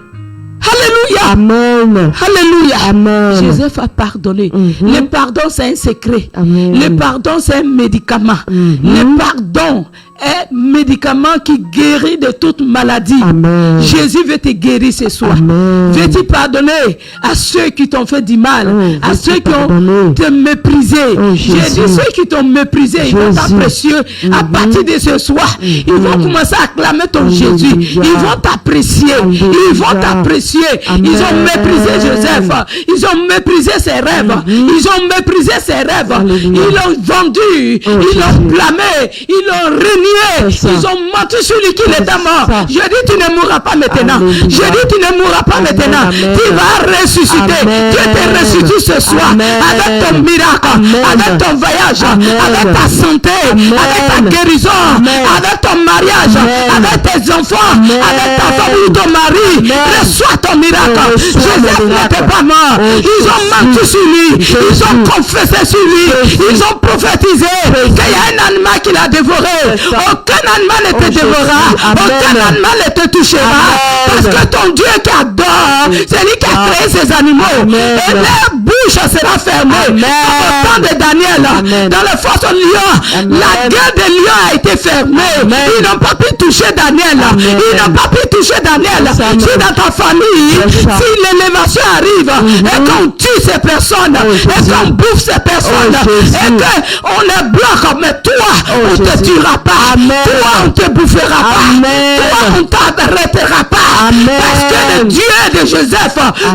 Alléluia. Amen. Alléluia. Amen. Joseph a pardonné. Le pardon, c'est un secret. Amen. Le pardon, c'est un médicament. Le pardon est un médicament qui guérit de toute maladie. Amen. Jésus veut te guérir ce soir. Amen. Veux-tu pardonner à ceux qui t'ont fait du mal, à veux-tu ceux qui ont pardonner? te méprisé. J'ai Jésus. dit ceux qui t'ont méprisé, ils vont Jésus. t'apprécier. À partir de ce soir, ils vont commencer à acclamer ton Alléluia. Jésus. Ils vont t'apprécier. Ils vont Alléluia. t'apprécier. méprisé. Amen. Ils ont méprisé Joseph. Ils ont méprisé ses rêves. Ils ont méprisé ses rêves. Alléluia. Ils l'ont vendu. Ils Jésus. l'ont blâmé. Ils l'ont renié. C'est ça. Ils ont menti sur lui qu'il était mort. ça. Je dis, tu ne mourras pas maintenant. Alléluia. Je dis, tu ne mourras pas Amen, maintenant. amen. Tu vas ressusciter. Amen. Dieu te ressuscite ce soir. Amen. Avec ton miracle. Amen. Avec ton voyage. Amen. Avec ta santé. Amen. Avec ta guérison. Amen. Avec ton mariage. Amen. Avec tes enfants. Amen. Avec ta femme ou ton mari. Amen. Reçois ton miracle. Reçois Joseph le miracle. n'était pas mort. Oh, Ils ont Jésus. menti sur lui. Jésus. Ils ont confessé sur lui. Jésus. Ils ont prophétisé qu'il y a un animal qui l'a dévoré. C'est ça. Aucun animal ne te Oh, Jésus. dévorera. Amen. Aucun animal ne te touchera. Amen. Parce que ton Dieu qui adore, c'est lui qui a créé ces animaux. Amen. Et leur bouche sera fermée. Amen. Au temps de Daniel, Amen. dans le force lion, Amen. la gueule des lions a été fermée. Amen. Ils n'ont pas pu toucher Daniel. Amen. Ils n'ont pas pu toucher Daniel. Amen. Si dans ta famille, C'est ça. si l'élévation arrive et qu'on tue ces personnes, Oh, et Jésus. qu'on bouffe ces personnes, Oh, Jésus. et qu'on les bloque, mais toi, Oh, on ne te Jésus. tuera pas. Amen. Toi, on ne te bouffera Amen. pas. Toi, on ne t'arrêtera pas. Amen. Parce que le Dieu de Joseph,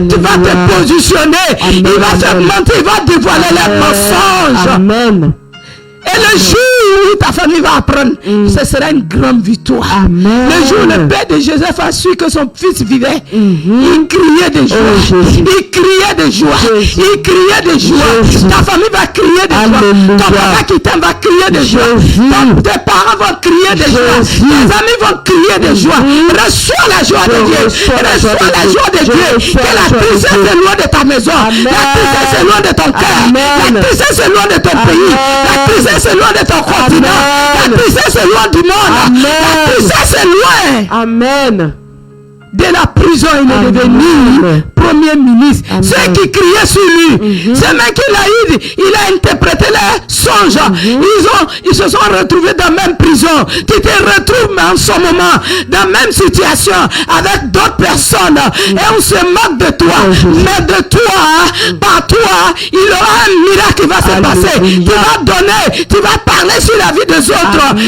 tu vas Alléluia. te positionner. Amen. Il va faire Amen. mentir, il va dévoiler les mensonges. Amen. Et le jour où ta famille va apprendre, ce sera une grande victoire. Amen. Le jour où le père de Joseph a su que son fils vivait, Mhm. il criait de joie. Oh, Jésus. Il criait de joie. Jésus. Il criait de joie. Jésus. Ta famille va crier de joie. Alléluia. Ton papa qui t'aime va crier de joie. Jésus. Tes parents vont crier de joie. Jésus. Tes amis vont crier de joie. Reçois la joie de Je Dieu. reçois la joie Reçois de la Dieu. joie de Je Dieu. reçois Que la la joie de tristesse Dieu. est loin de ta maison. Amen. La tristesse est loin de ton cœur. Amen. La tristesse est loin de ton pays. La Amen. tristesse est loin de ton continent. Amen. La tristesse est loin du monde. Amen. La tristesse est loin Amen. de la prison. Il est Amen. devenu premier ministre. Amen. Ceux qui criaient sur lui, c'est même qu'il a eu, il a interprété les songes. Ils se sont retrouvés dans la même prison. Tu te retrouves en ce moment dans la même situation avec d'autres personnes et on se moque de toi. Mais de toi, par toi, il y aura un miracle qui va se passer. Tu vas donner, tu vas parler sur la vie des autres. Amen.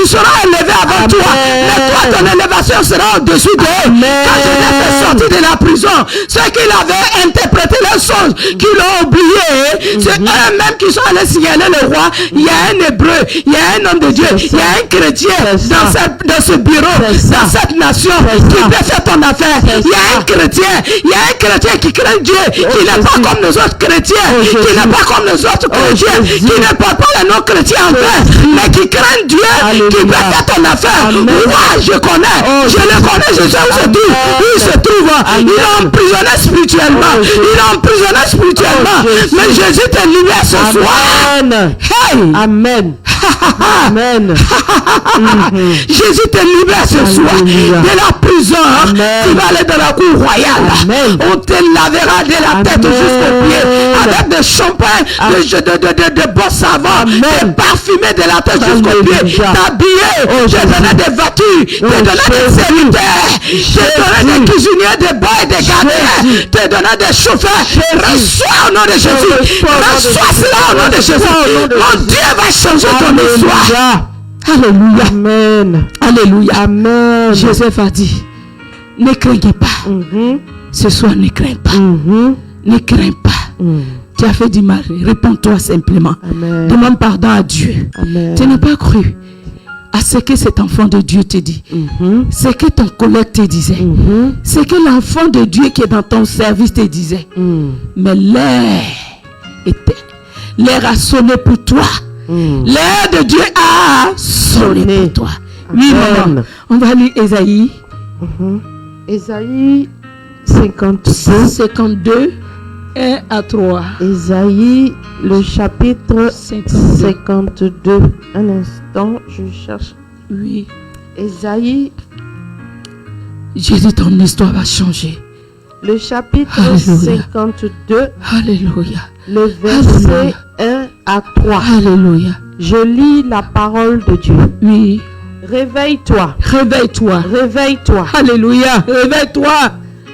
Il sera élevé avant Amen. toi. Mais toi, ton élévation sera au-dessus d'eux. Amen. Quand Joseph est sorti de la prison, ceux qui l'avaient interprété les songes, qui l'ont oublié, c'est eux-mêmes qui sont allés signaler le roi. Il y a un hébreu, il y a un homme de Dieu, il y a un chrétien dans ce bureau, dans cette nation, qui peut faire ton affaire. Il y a un chrétien qui craint Dieu, qui n'est pas comme nos autres chrétiens, qui n'est pas comme nos autres chrétiens, qui ne porte pas le nom chrétien en vain, mais qui craint Dieu, qui peut faire ton affaire. Moi, je connais, je le connais, je sais où se trouve, où il se trouve. Il est emprisonné spirituellement. Il est emprisonné spirituellement. Mais Jésus te libère ce soir. Amen. Hey! Amen. Amen. Jésus te libère ce soir Alléluia. de la prison. Amen. Tu vas aller dans la cour royale. Amen. On te lavera de la tête Amen. jusqu'aux pieds avec des champagnes, de bons savants, Amen. de parfumés de la tête jusqu'aux pieds. Alléluia. T'habiller, Oh, te Jésus. donner des voitures, te Oh, donner des Jésus. serviteurs, te donner des cuisiniers, des bois et des gardiens, Jésus. te donner des chauffeurs. Reçois au nom de Jésus. reçois au nom de Reçois Jésus. cela au nom de Jésus. Reçois au nom de Mon Jésus. Dieu va changer ton histoire. Alléluia. Alléluia. Amen. Alléluia. Amen. Joseph a dit, ne craignez pas. Mhm. Ce soir, ne crains pas. Mhm. Ne crains pas. Mhm. Tu as fait du mal. Réponds-toi simplement. Amen. Demande pardon à Dieu. Amen. Tu n'as pas cru à ce que cet enfant de Dieu te dit. Mhm. Ce que ton collègue te disait. Mhm. Ce que l'enfant de Dieu qui est dans ton service te disait. Mhm. Mais l'heure a sonné pour toi. Mhm. L'heure de Dieu a sonné Sonné. pour toi. Oui, Amen. maman. On va lire Ésaïe Mhm. Ésaïe 52. 52, 1 à 3. Ésaïe, le chapitre 52. 52. Un instant, je cherche. Oui. Ésaïe, Jésus, ton histoire va changer. le chapitre Alléluia. 52, Alléluia. le verset Alléluia. 1 à 3. Alléluia. Je lis la parole de Dieu. Oui. Réveille-toi, Réveille-toi. réveille-toi. Alléluia. Réveille-toi.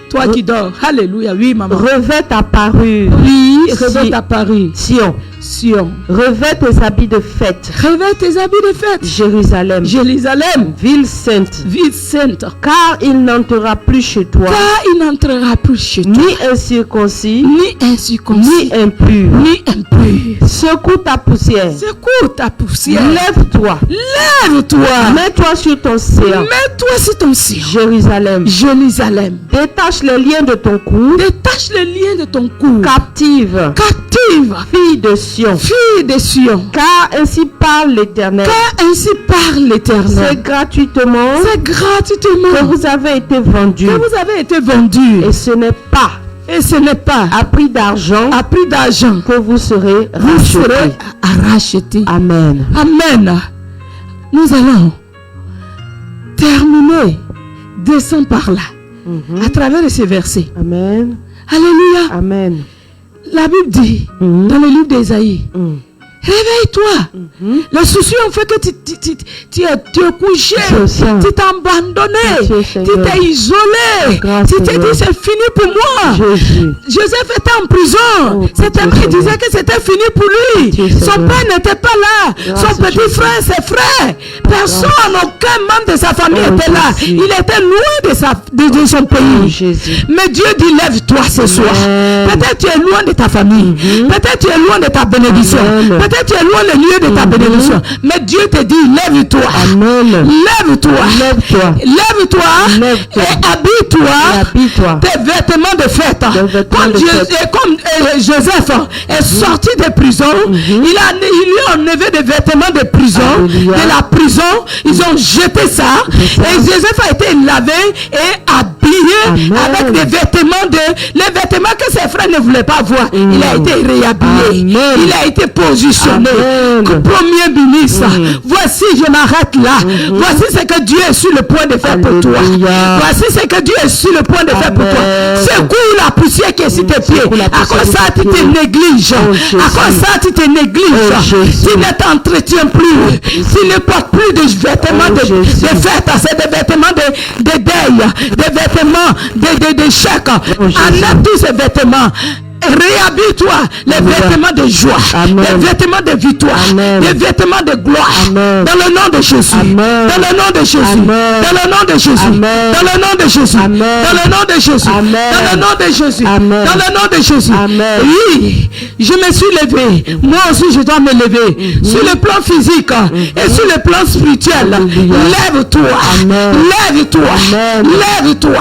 Toi qui dors. Alléluia. Oui, maman. Revêt ta parure. Oui. Si- Réveille ta parure. Sion, Sion. Revêt tes habits de fête, Revêt tes habits de fête. Jérusalem, Jérusalem, ville sainte, ville sainte. car il n'entrera plus chez toi, Car il n'entrera plus chez toi, ni incirconcis, ni incirconcis, ni impur. ni impur. Secoue ta poussière, Secoue ta poussière. lève-toi, Lève-toi. mets-toi sur ton séant, Mets-toi sur ton sion. Jérusalem. Jérusalem. Détache les liens de ton cou, Détache le lien de ton cou. captive, Captive. fille de Sion. Fille de Sion. Car ainsi parle l'Éternel. Car ainsi parle l'Éternel. C'est gratuitement C'est que gratuitement vous avez été vendus. que vous avez été vendu. Et ce n'est pas Et ce n'est pas à prix d'argent à prix d'argent que vous serez vous serez rachetés. rachetés. Amen. Amen. Nous allons terminer. Descends par là. À travers ces versets. Amen. Alléluia. Amen. La Bible dit dans le livre d'Ésaïe, réveille-toi. Le souci en fait que tu es couché, tu t'es abandonné, tu t'es isolé, tu t'es dit c'est fini pour moi. Jésus. Joseph était en prison. Cet ami disait que c'était fini pour lui. Son père n'était pas là. Son petit frère, ses frères. Personne, aucun membre de sa famille était là. Il était loin de son pays. Mais Dieu dit lève-toi ce soir. Peut-être tu es loin de ta famille. Peut-être tu es loin de ta bénédiction. Peut-être tu es loin le lieu de ta bénédiction. Mais Dieu te dit lève-toi. Lève-toi. Lève-toi. Et habille-toi. Tes vêtements de fête. Comme Joseph est sorti de prison, il lui a enlevé des vêtements de prison. De la prison, ils ont jeté ça. Et Joseph a été lavé et habillé avec des vêtements les vêtements que ses frères ne voulaient pas voir. Il a été réhabillé. Il a été positionné. Premier ministre. Voici, je m'arrête là. Voici ce que Dieu est sur le point de faire pour toi. Voici ce que Dieu est sur le point de faire pour toi. Secoue la poussière qui est sur tes pieds. À cause de ça, tu te négliges. À cause de ça, tu te négliges. Tu ne t'entretiens plus. Tu ne portes plus de vêtements de fête. C'est des vêtements de deuil. Des vêtements de chèque. Enlève tous ces vêtements. Réhabille-toi les vêtements de joie, les vêtements de victoire, les vêtements de gloire. Dans le nom de Jésus. Dans le nom de Jésus. Dans le nom de Jésus. Dans le nom de Jésus. Dans le nom de Jésus. Dans le nom de Jésus. Dans le nom de Jésus. Oui, je me suis levé. Moi aussi, je dois me lever. Sur le plan physique et sur le plan spirituel. Lève-toi. Lève-toi. Lève-toi.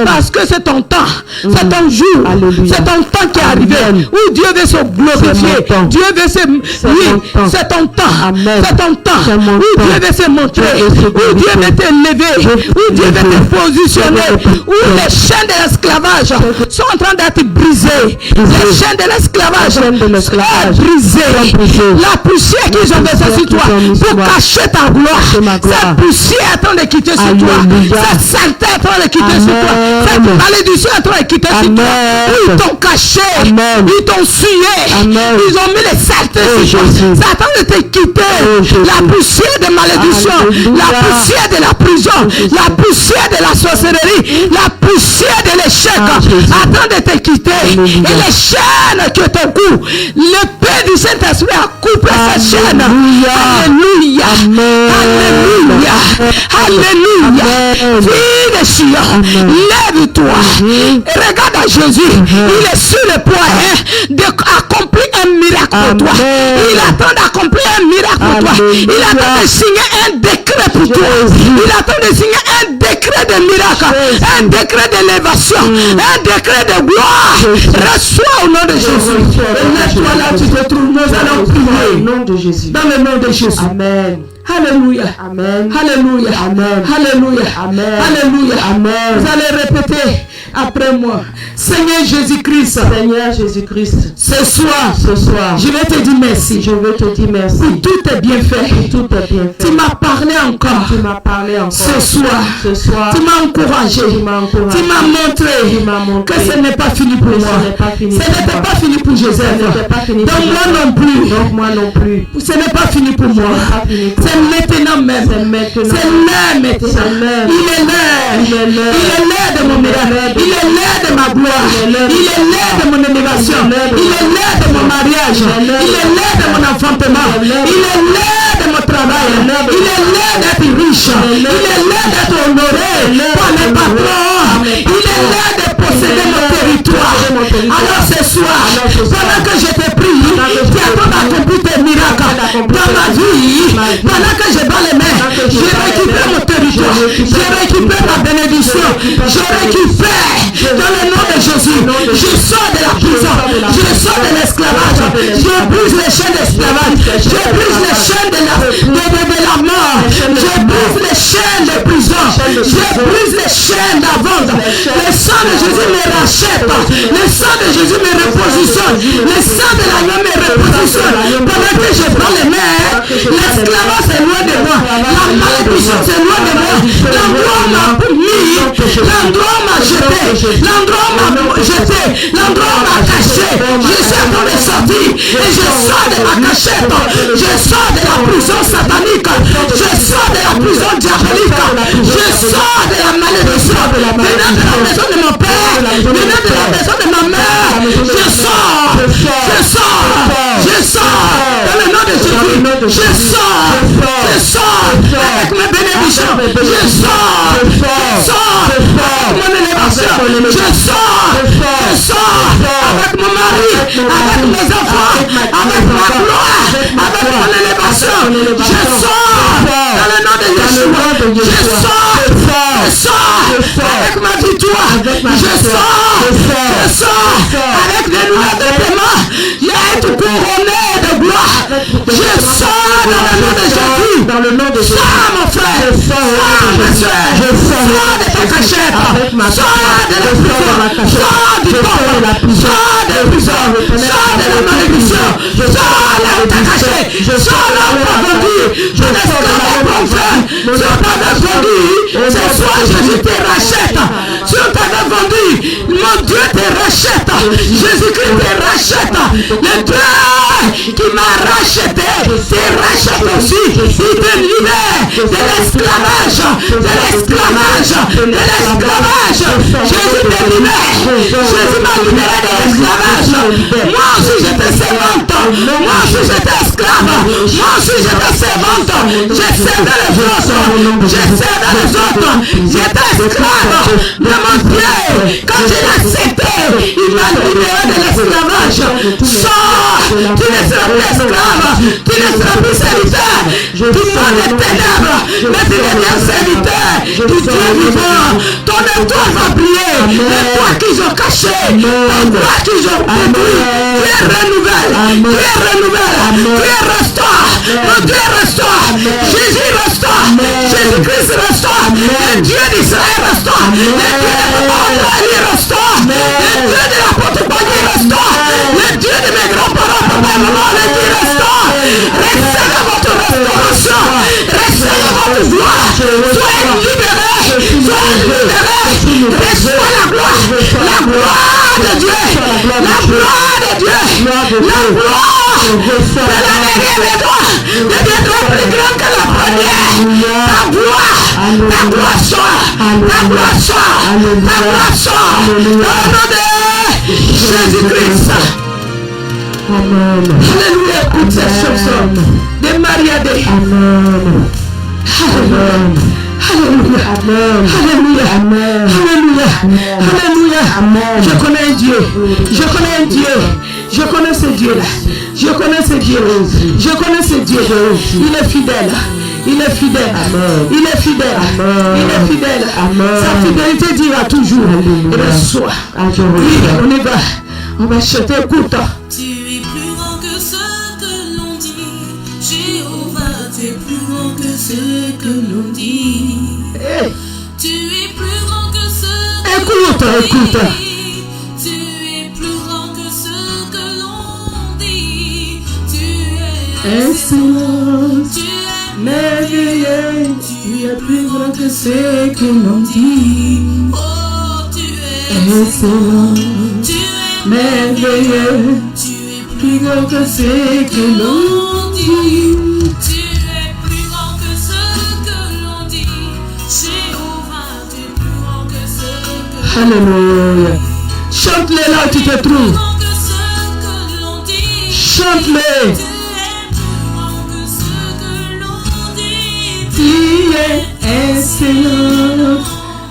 Parce que c'est ton temps. C'est ton jour. C'est ton temps qui est arrivé. Où Dieu veut se glorifier. Dieu veut se... Oui, c'est ton temps. C'est ton temps. Où Dieu veut se montrer. Où Dieu veut te lever. Où Dieu veut te positionner. Où les chaînes de l'esclavage sont en train d'être brisées. Les chaînes de l'esclavage sont brisées. La poussière qu'ils ont versée sur toi pour cacher ta gloire. Cette poussière est en train de quitter sur toi. Cette saleté est en train de quitter sur toi. Cette malédiction est en train de quitter sur toi. Où ils t'ont caché. Ils t'ont sué. Ils ont mis les saletés sur toi. C'est en train de te quitter. La poussière de malédiction. La poussière de la prison. La poussière de la sorcellerie. La poussière de l'échec. Attends de te quitter. Et les chaînes que ton cou. Le Père du Saint-Esprit a coupé ces chaînes. Alléluia. Alléluia. Alléluia. Fille de Sion, lève-toi. Et regarde à Jésus. Il est sur le point d'accomplir un miracle pour toi. Il attend d'accomplir un miracle pour toi. Il attend de signer un décret pour toi. Il attend de signer un décret de miracle. Un décret d'élévation. Un décret de gloire. Reçois au nom de Jésus. Lève-toi là, tu te trouves. Nous allons prier. Au nom de Jésus. Dans le nom de Jésus. Amen. Alléluia. Amen. Alléluia. Amen. Alléluia. Amen. Alléluia. Amen. Vous allez répéter après moi. Seigneur Jésus-Christ. Seigneur Jésus-Christ. Ce soir. Je vais te dire merci. Je veux te dire merci. Pour tout est bien fait. Tout est bien fait. Tu m'as parlé encore. Ce soir. Tu m'as encouragé. Tu m'as montré que ce n'est pas fini pour moi. Ce n'était pas fini pour Joseph. Donc moi non plus. Ce n'est pas fini pour moi. C'est maintenant même. C'est l'heure maintenant. Il est l'heure de mon miracle. Il est l'heure de ma gloire. Il est l'heure de mon élévation. Il est l'heure de mon mariage. Il est l'heure de mon enfantement. Il est l'heure de mon travail. Il est l'heure d'être riche. Il est l'heure d'être honoré par les patrons. Il est l'heure de posséder mon territoire. Alors ce soir, pendant que je te prie, tu attends d'accomplir tes miracles dans ma vie. Pendant que je bats les mains, je récupère mon territoire. Je récupère ma bénédiction. Je récupère dans le nom de Jésus. Je sors de la prison. Je sors de l'esclavage. Je brise les chaînes d'esclavage. Je brise les chaînes de la mort. Je brise les chaînes de prison. Je brise les chaînes d'avance. Le sang de Jésus me rachète. Le sang de Jésus me repositionne. Le sang de l'agneau me repositionne. Pendant que je prends les mains, l'esclavage est loin de moi. La malédiction c'est loin de moi. L'endroit où m'a mis, l'endroit où m'a jeté, l'endroit où m'a jeté, l'endroit où m'a caché. Je suis en train de sortir et je sors de ma cachette. Je sors de la prison satanique. Je sors de la prison diabolique. Je sors de la malédiction. Venant de la maison de mon père, venant de la maison de ma mère. Je sors. Je sors. Je sors. Dans le nom de Jésus. Je sors. Je sors. Avec mes bénédictions. Je sors. Je sors. Avec mon élévation. Je sors. Je sors. Avec mon mari. Avec mes enfants. Avec ma gloire. Avec mon élévation. Je sors. Dans le nom de Yeshua. Je sors. Je sors. Avec ma victoire. Je sors. Je sors. Avec les nouvelles de paiement. Il y a être couronné de gloire. Je sors dans le nom de Jésus. Dans le nom de Jésus. Sors mon frère. Sors ma soeur. Sors de ta cachette. Sors de la prison. Sors du peuple. Sors de la prison. Sors de la malédiction. Sors là où t'as caché. Sors là où t'as vendu. Je n'esclave mon frère. Si on t'avait vendu, ce soir Jésus te rachète. Si on t'avait vendu, mon Dieu te rachète. Jésus-Christ te rachète. Le Dieu qui m'a racheté te rachète aussi. Il te libère de l'esclavage. De l'esclavage. De l'esclavage. Jésus te libère. Jésus m'a libéré de l'esclavage. Moi aussi j'étais servante. Moi aussi j'étais esclave. Moi aussi j'étais servante. Je servais les autres. Je servais les autres. J'étais esclave de mon Dieu. Quand je l'ai accepté, il m'a libéré de l'esclavage. Sors. Tu ne seras plus esclave. Tu ne seras plus serviteur du monde des ténèbres. Mais tu deviens serviteur du Dieu vivant. Ton étoile va briller. L'étoile qu'ils ont caché. L'étoile qu'ils ont produit. Tu es renouvelle. Tu es renouvelle. Tu es restaure. Mon Dieu restaure. Jésus restaure. Jésus-Christ restaure. Le Dieu d'Israël restaure. Le Dieu de Papa restaure. Le Dieu de l'apôtre Paul restaure. Le Dieu de mes grands-parents, papa et maman, le Dieu restaure. Recevez votre restauration. Recevez votre gloire. Soyez libérés. Soyez libérés. Reçois la gloire. La gloire de Dieu. La gloire de Dieu. La gloire de la deviendra plus grande que la première. La gloire sort. La gloire sort. La gloire sort. Au nom de Jésus-Christ. Amen. Alléluia. Écoute cette chanson de Mariade. Amen. Alléluia. Alléluia. Amen. Alléluia. Amen. Alléluia. Amen. Alléluia. Amen. Je connais un Dieu. Je connais un Dieu. Je connais ce Dieu-là. Je connais ce Dieu. Je connais ce Dieu. Il est fidèle. Il est fidèle. Amen. Il est fidèle. Amen. Il est fidèle. Amen. Sa fidélité dira toujours. Alléluia. Et reçoit. Adieu. Oui, on y va. On va chanter. Écoute. Tu es plus grand que ce que l'on dit. Jéhovah, tu es plus grand que ce que l'on dit. Hey. Tu es plus grand que ce que Écoute, l'on écoute. dit. Tu es plus grand que ce que l'on dit. Tu es Excellent. Tu es Merveilleux. Tu es plus grand que ce que l'on dit. oh, tu es Excellent. Tu es Merveilleux. Tu es Plus grand que ce que l'on dit. Tu es plus grand que ce que l'on dit. Jéhovah, tu es plus grand que ce que l'on dit. Alléluia. Chante-les là où tu te trouves. Chante-les. Tu es excellent,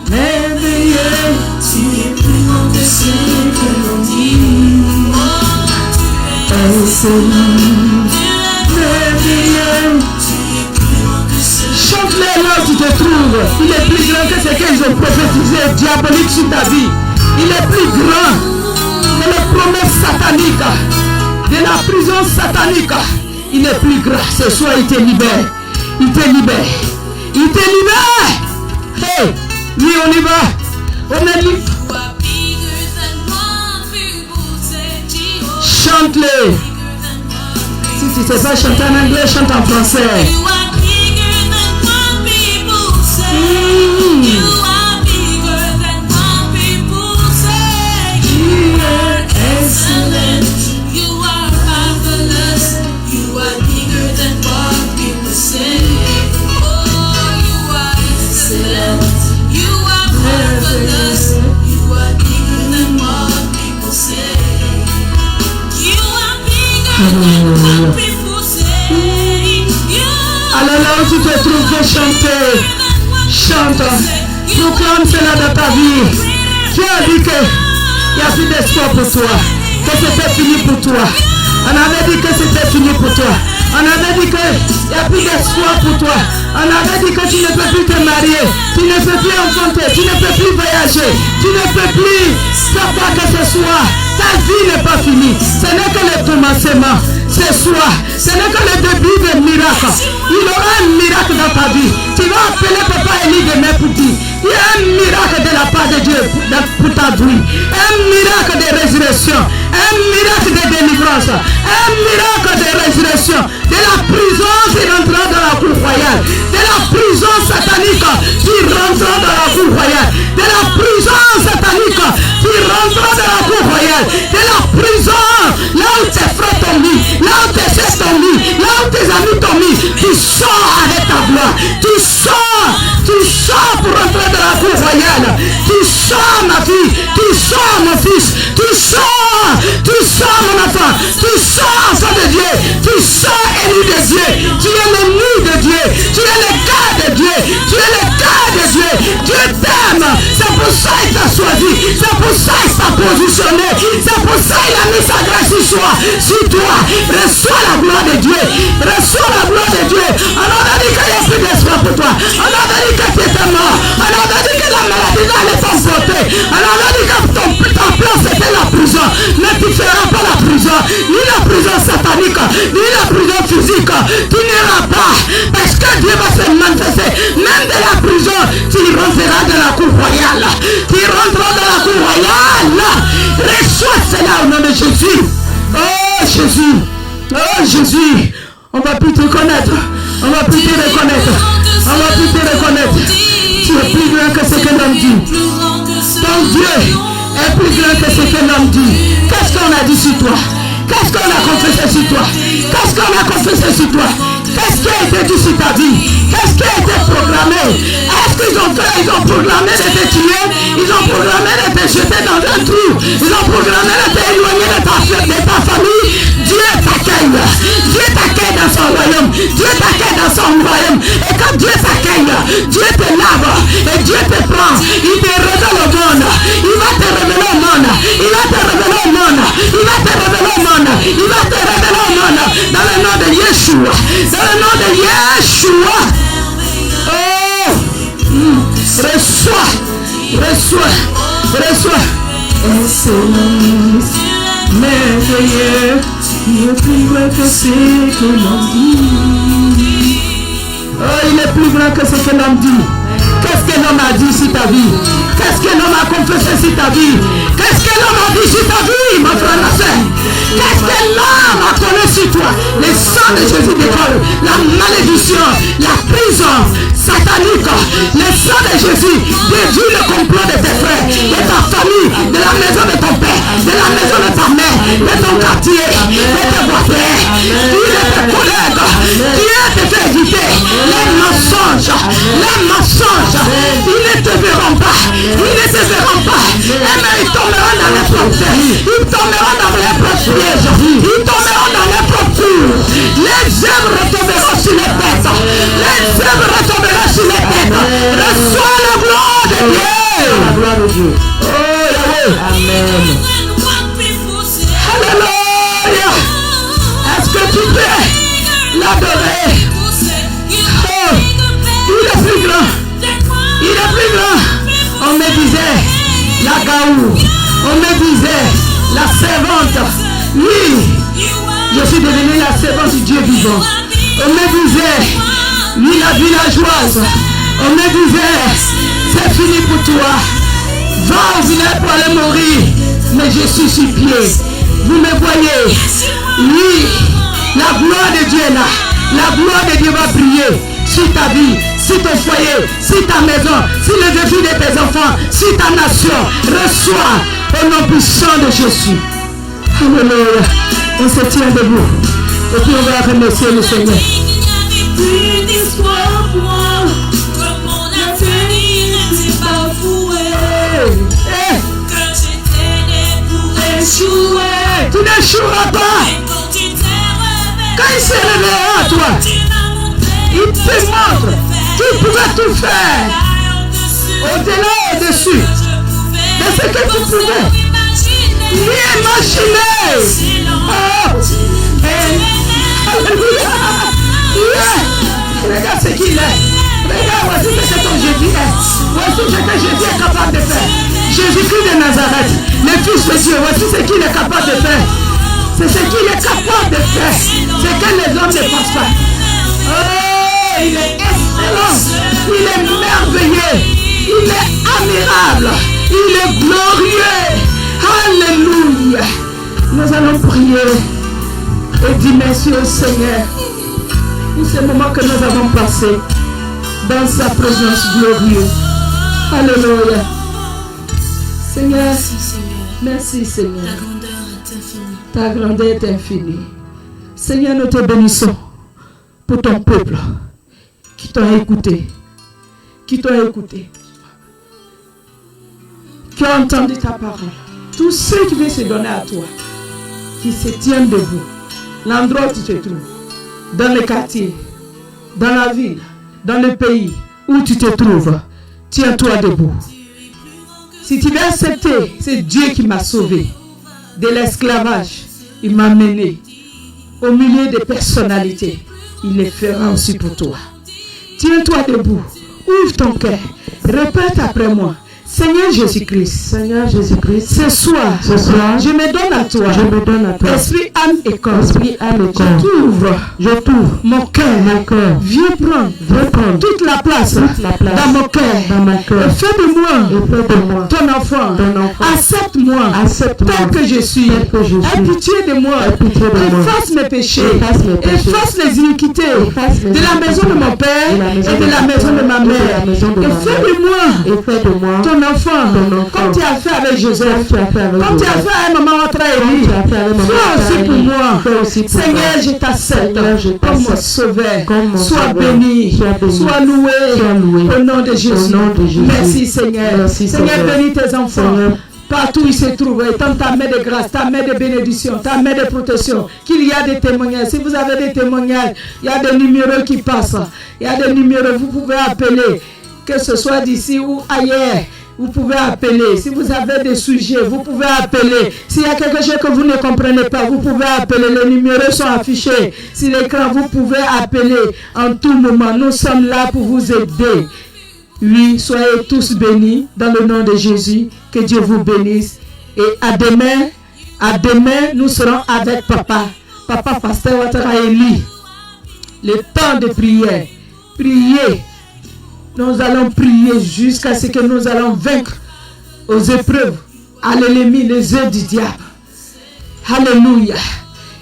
merveilleux. Tu es plus grand que ce que l'on dit. Excellent, merveilleux. Chante-les là où tu te trouves. Il est plus grand que ce qu'ils ont prophétisé diabolique sur ta vie. Il est plus grand que les promesses sataniques, de la prison satanique. Il est plus grand. Ce soir, il te libère. Il te libère. Il te libère. Hey, oui, on y va. On est libre. Chante-les. Si tu ne sais pas chanter en anglais, chante en français. Alors là où tu te trouves, viens chanter. Chante. Proclame cela dans ta vie. Qui a dit qu'il n'y a plus d'espoir pour toi, que c'était fini pour toi. On avait dit que c'était fini pour toi. On avait dit qu'il n'y a plus d'espoir pour toi. On avait dit que tu ne peux plus te marier, tu ne peux plus enfanter, tu ne peux plus voyager, tu ne peux plus faire quoi que ce soit. Ta vie n'est pas finie. Ce n'est que le commencement. Ce soir, ce n'est que le début des miracles. Il y aura un miracle dans ta vie. Tu vas appeler Papa Élie demain pour dire, il y a un miracle de la part de Dieu pour ta vie. Un miracle de résurrection. Un miracle de délivrance. Un miracle de résurrection. De la prison qui rentrera dans la cour royale. De la prison satanique qui rentrera dans la cour royale. De la prison satanique qui rentrera dans la cour royale. De la prison là où tes frères t'ont mis, là où tes sœurs t'ont mis, là où tes amis t'ont mis. Tu sors avec ta gloire. Tu sors pour rentrer dans la cour royale. Tu sors ma fille, tu sors mon fils, tu sors mon enfant, tu sors enfant de Dieu, tu sors élu de Dieu, tu es l'ennemi de Dieu, tu es le gars de Dieu, tu es le gars de Dieu. Dieu t'aime, c'est pour ça qu'il t'a choisi, c'est pour ça qu'il t'a positionné, c'est pour ça qu'il a mis sa grâce sur toi. Reçois la gloire de Dieu, reçois la gloire de Dieu. On a dit qu'il n'y a plus d'espoir pour toi, on a dit que tu étais mort, on a dit que la maladie n'allait t'emporter, on a dit que ton plan c'était la prison, mais tu ne feras pas la prison, ni la prison satanique, ni la prison physique, tu n'iras pas, parce que Dieu va se manifester, même de la prison, tu rentreras dans la cour royale, tu rentreras dans la cour royale, reçois cela au nom de Jésus. Oh Jésus, oh Jésus, on va plus te connaître, on va plus te reconnaître, on va plus te reconnaître. Tu es plus grand que ce que l'homme dit. Ton Dieu est plus grand que ce que l'homme dit. Qu'est-ce qu'on a dit sur toi? Qu'est-ce qu'on a confessé sur toi? Qu'est-ce qu'on a confessé sur toi? Qu'est-ce qui a été dit sur ta vie? Qu'est-ce qui a été programmé? Est-ce qu'ils ont programmé de te tuer? Ils ont programmé de te jeter dans un trou. Ils ont programmé de t'éloigner de ta famille. Dieu t'accueille. Dieu t'accueille dans son royaume. Dieu t'accueille dans son royaume. Et quand Dieu t'accueille, Dieu te lave. Et Dieu te prend. Il te révèle au monde. Il va te révéler au monde. Il va te révéler au monde. Il va te révéler au monde. Il va te révéler au monde. Dans le nom de Yeshua. Dans le nom de Yeshua. Oh. Reçois. Excellence, merveilleux, il est plus grand que ce que l'on dit. Oh, il est plus grand que ce que l'on dit. Qu'est-ce que l'homme a dit sur ta vie? Qu'est-ce que l'homme a confessé sur ta vie? Qu'est-ce que l'homme a dit sur ta vie, mon frère, ma soeur? Qu'est-ce que l'homme a connu sur toi? Le sang de Jésus décolle, la malédiction, la prison satanique, le sang de Jésus déduit le complot de tes frères, de ta famille, de la maison de ton père, de la maison de ta mère, de ton quartier, de tes voisins, de tes collègues. Dieu te fait éviter les mensonges. Ils ne te verront pas. Et mais ils tomberont dans les portes. Ils tomberont dans les propres pièges. Ils tomberont dans les propres tours. Les œuvres retomberont sur les têtes. Les œuvres retomberont sur les têtes. Reçois la gloire de Dieu. La gloire de Dieu. Oh Yahweh. Amen. Alléluia. Est-ce que tu peux l'adorer? Oh, il est plus grand. Il est plus grand. On me disait la gaou. On me disait la servante. Oui, je suis devenue la servante du Dieu vivant. On me disait, oui, la villageoise. On me disait, c'est fini pour toi. Va au village pour aller mourir. Mais je suis sur pied. Vous me voyez? Oui, la gloire de Dieu est là. La gloire de Dieu va briller sur ta vie, sur ton foyer, sur ta maison, sur les vies de tes enfants, sur ta nation. Reçois au nom puissant de Jésus. Alléluia. On se tient debout. Et puis on va remercier le Seigneur. Il n'y avait plus d'espoir pour moi. Comme mon avenir n'était pas voué. Que j'étais né pour échouer. Tu n'échoueras pas. Et quand tu t'es réveillé, Quand il s'est réveillé à toi, tu m'as montré il te montre qu'il pouvait tout faire. Au-delà et au-dessus de ce que tu pouvais ni imaginer. Oh. Alléluia. Regarde ce qu'il est. Regarde, voici ce que ton Jésus est. Voici ce que Jésus est capable de faire. Jésus-Christ de Nazareth, le Fils de Dieu, voici ce qu'il est capable de faire. C'est ce qu'il est capable de faire. C'est que les hommes ne pensent pas. Oh, il est excellent. Il est merveilleux. Il est admirable. Il est glorieux. Alléluia. Nous allons prier et dire merci au Seigneur pour ce moment que nous avons passé dans sa présence glorieuse. Alléluia. Seigneur, merci Seigneur. Ta grandeur est infinie. Seigneur, nous te bénissons pour ton peuple qui t'a écouté, qui ont entendu ta parole. Tous ceux qui veulent se donner à toi, qui se tiennent debout, l'endroit où tu te trouves, dans le quartier, dans la ville, dans le pays où tu te trouves, tiens-toi debout. Si tu veux accepter, c'est Dieu qui m'a sauvé de l'esclavage. Il m'a mené au milieu des personnalités. Il le fera aussi pour toi. Tiens-toi debout. Ouvre ton cœur. Répète après moi. Seigneur Jésus-Christ, ce soir, je me donne à toi, esprit, âme et corps, je t'ouvre mon cœur, viens prendre toute la place dans mon cœur, et fais de moi ton enfant, accepte-moi tel que je suis, aie pitié de moi, efface mes péchés, efface les iniquités de la maison de mon père et de la maison de ma mère, et fais de moi ton enfant, comme tu as fait avec Joseph, comme tu as fait avec maman Élie, fais aussi pour moi. Seigneur, je t'accepte comme mon sauveur. Sois béni, sois loué au nom de Jésus. Merci Seigneur. Seigneur, bénis tes enfants. Partout où ils se trouvent, étends ta main de grâce, ta main de bénédiction, ta main de protection, qu'il y a des témoignages. Si vous avez des témoignages, il y a des numéros qui passent. Il y a des numéros, vous pouvez appeler, que ce soit d'ici ou ailleurs. Vous pouvez appeler. Si vous avez des sujets, vous pouvez appeler. S'il y a quelque chose que vous ne comprenez pas, vous pouvez appeler. Les numéros sont affichés sur l'écran. Vous pouvez appeler en tout moment. Nous sommes là pour vous aider. Oui, soyez tous bénis dans le nom de Jésus. Que Dieu vous bénisse. Et à demain, nous serons avec Papa Pasteur Ouattara Élie. Le temps de prière. Priez. Nous allons prier jusqu'à ce que nous allons vaincre aux épreuves, à l'ennemi, les œuvres du diable. Alléluia.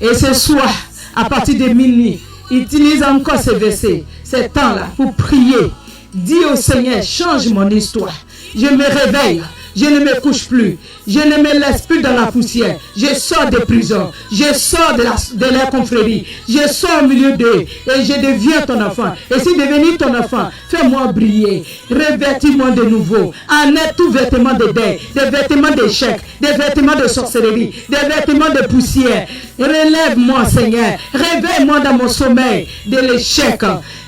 Et ce soir, à partir de minuit, utilise encore ces versets, ces temps-là, pour prier. Dis au Seigneur, change mon histoire. Je me réveille. Je ne me couche plus. Je ne me laisse plus dans la poussière. Je sors des prisons. Je sors de la confrérie. Je sors au milieu d'eux et je deviens ton enfant. Et si devenir ton enfant, fais-moi briller. Revêtis-moi de nouveau. Enlève tout vêtement de deuil, des vêtements d'échec, des vêtements de sorcellerie, des vêtements de poussière. Relève-moi, Seigneur. Réveille-moi dans mon sommeil de l'échec.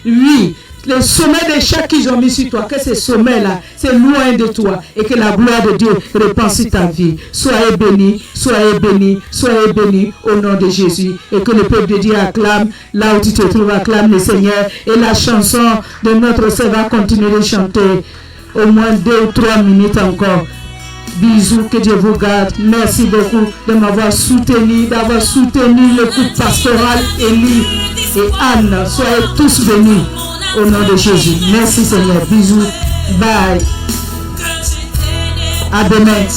Oui. Le sommet d'échec qu'ils ont mis sur toi, que ce sommet-là, c'est loin de toi et que la gloire de Dieu répand sur ta vie. Soyez bénis, soyez bénis, soyez bénis au nom de Jésus. Et que le peuple de Dieu acclame, là où tu te trouves, acclame le Seigneur. Et la chanson de notre Seigneur va continuer de chanter au moins 2 ou 3 minutes encore. Bisous, que Dieu vous garde. Merci beaucoup de m'avoir soutenu, d'avoir soutenu le couple pastoral Élie et Anne. Soyez tous bénis. Au nom de Jésus. Merci Seigneur. Bisous. Bye. À demain.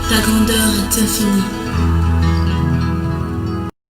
Ta grandeur est infinie.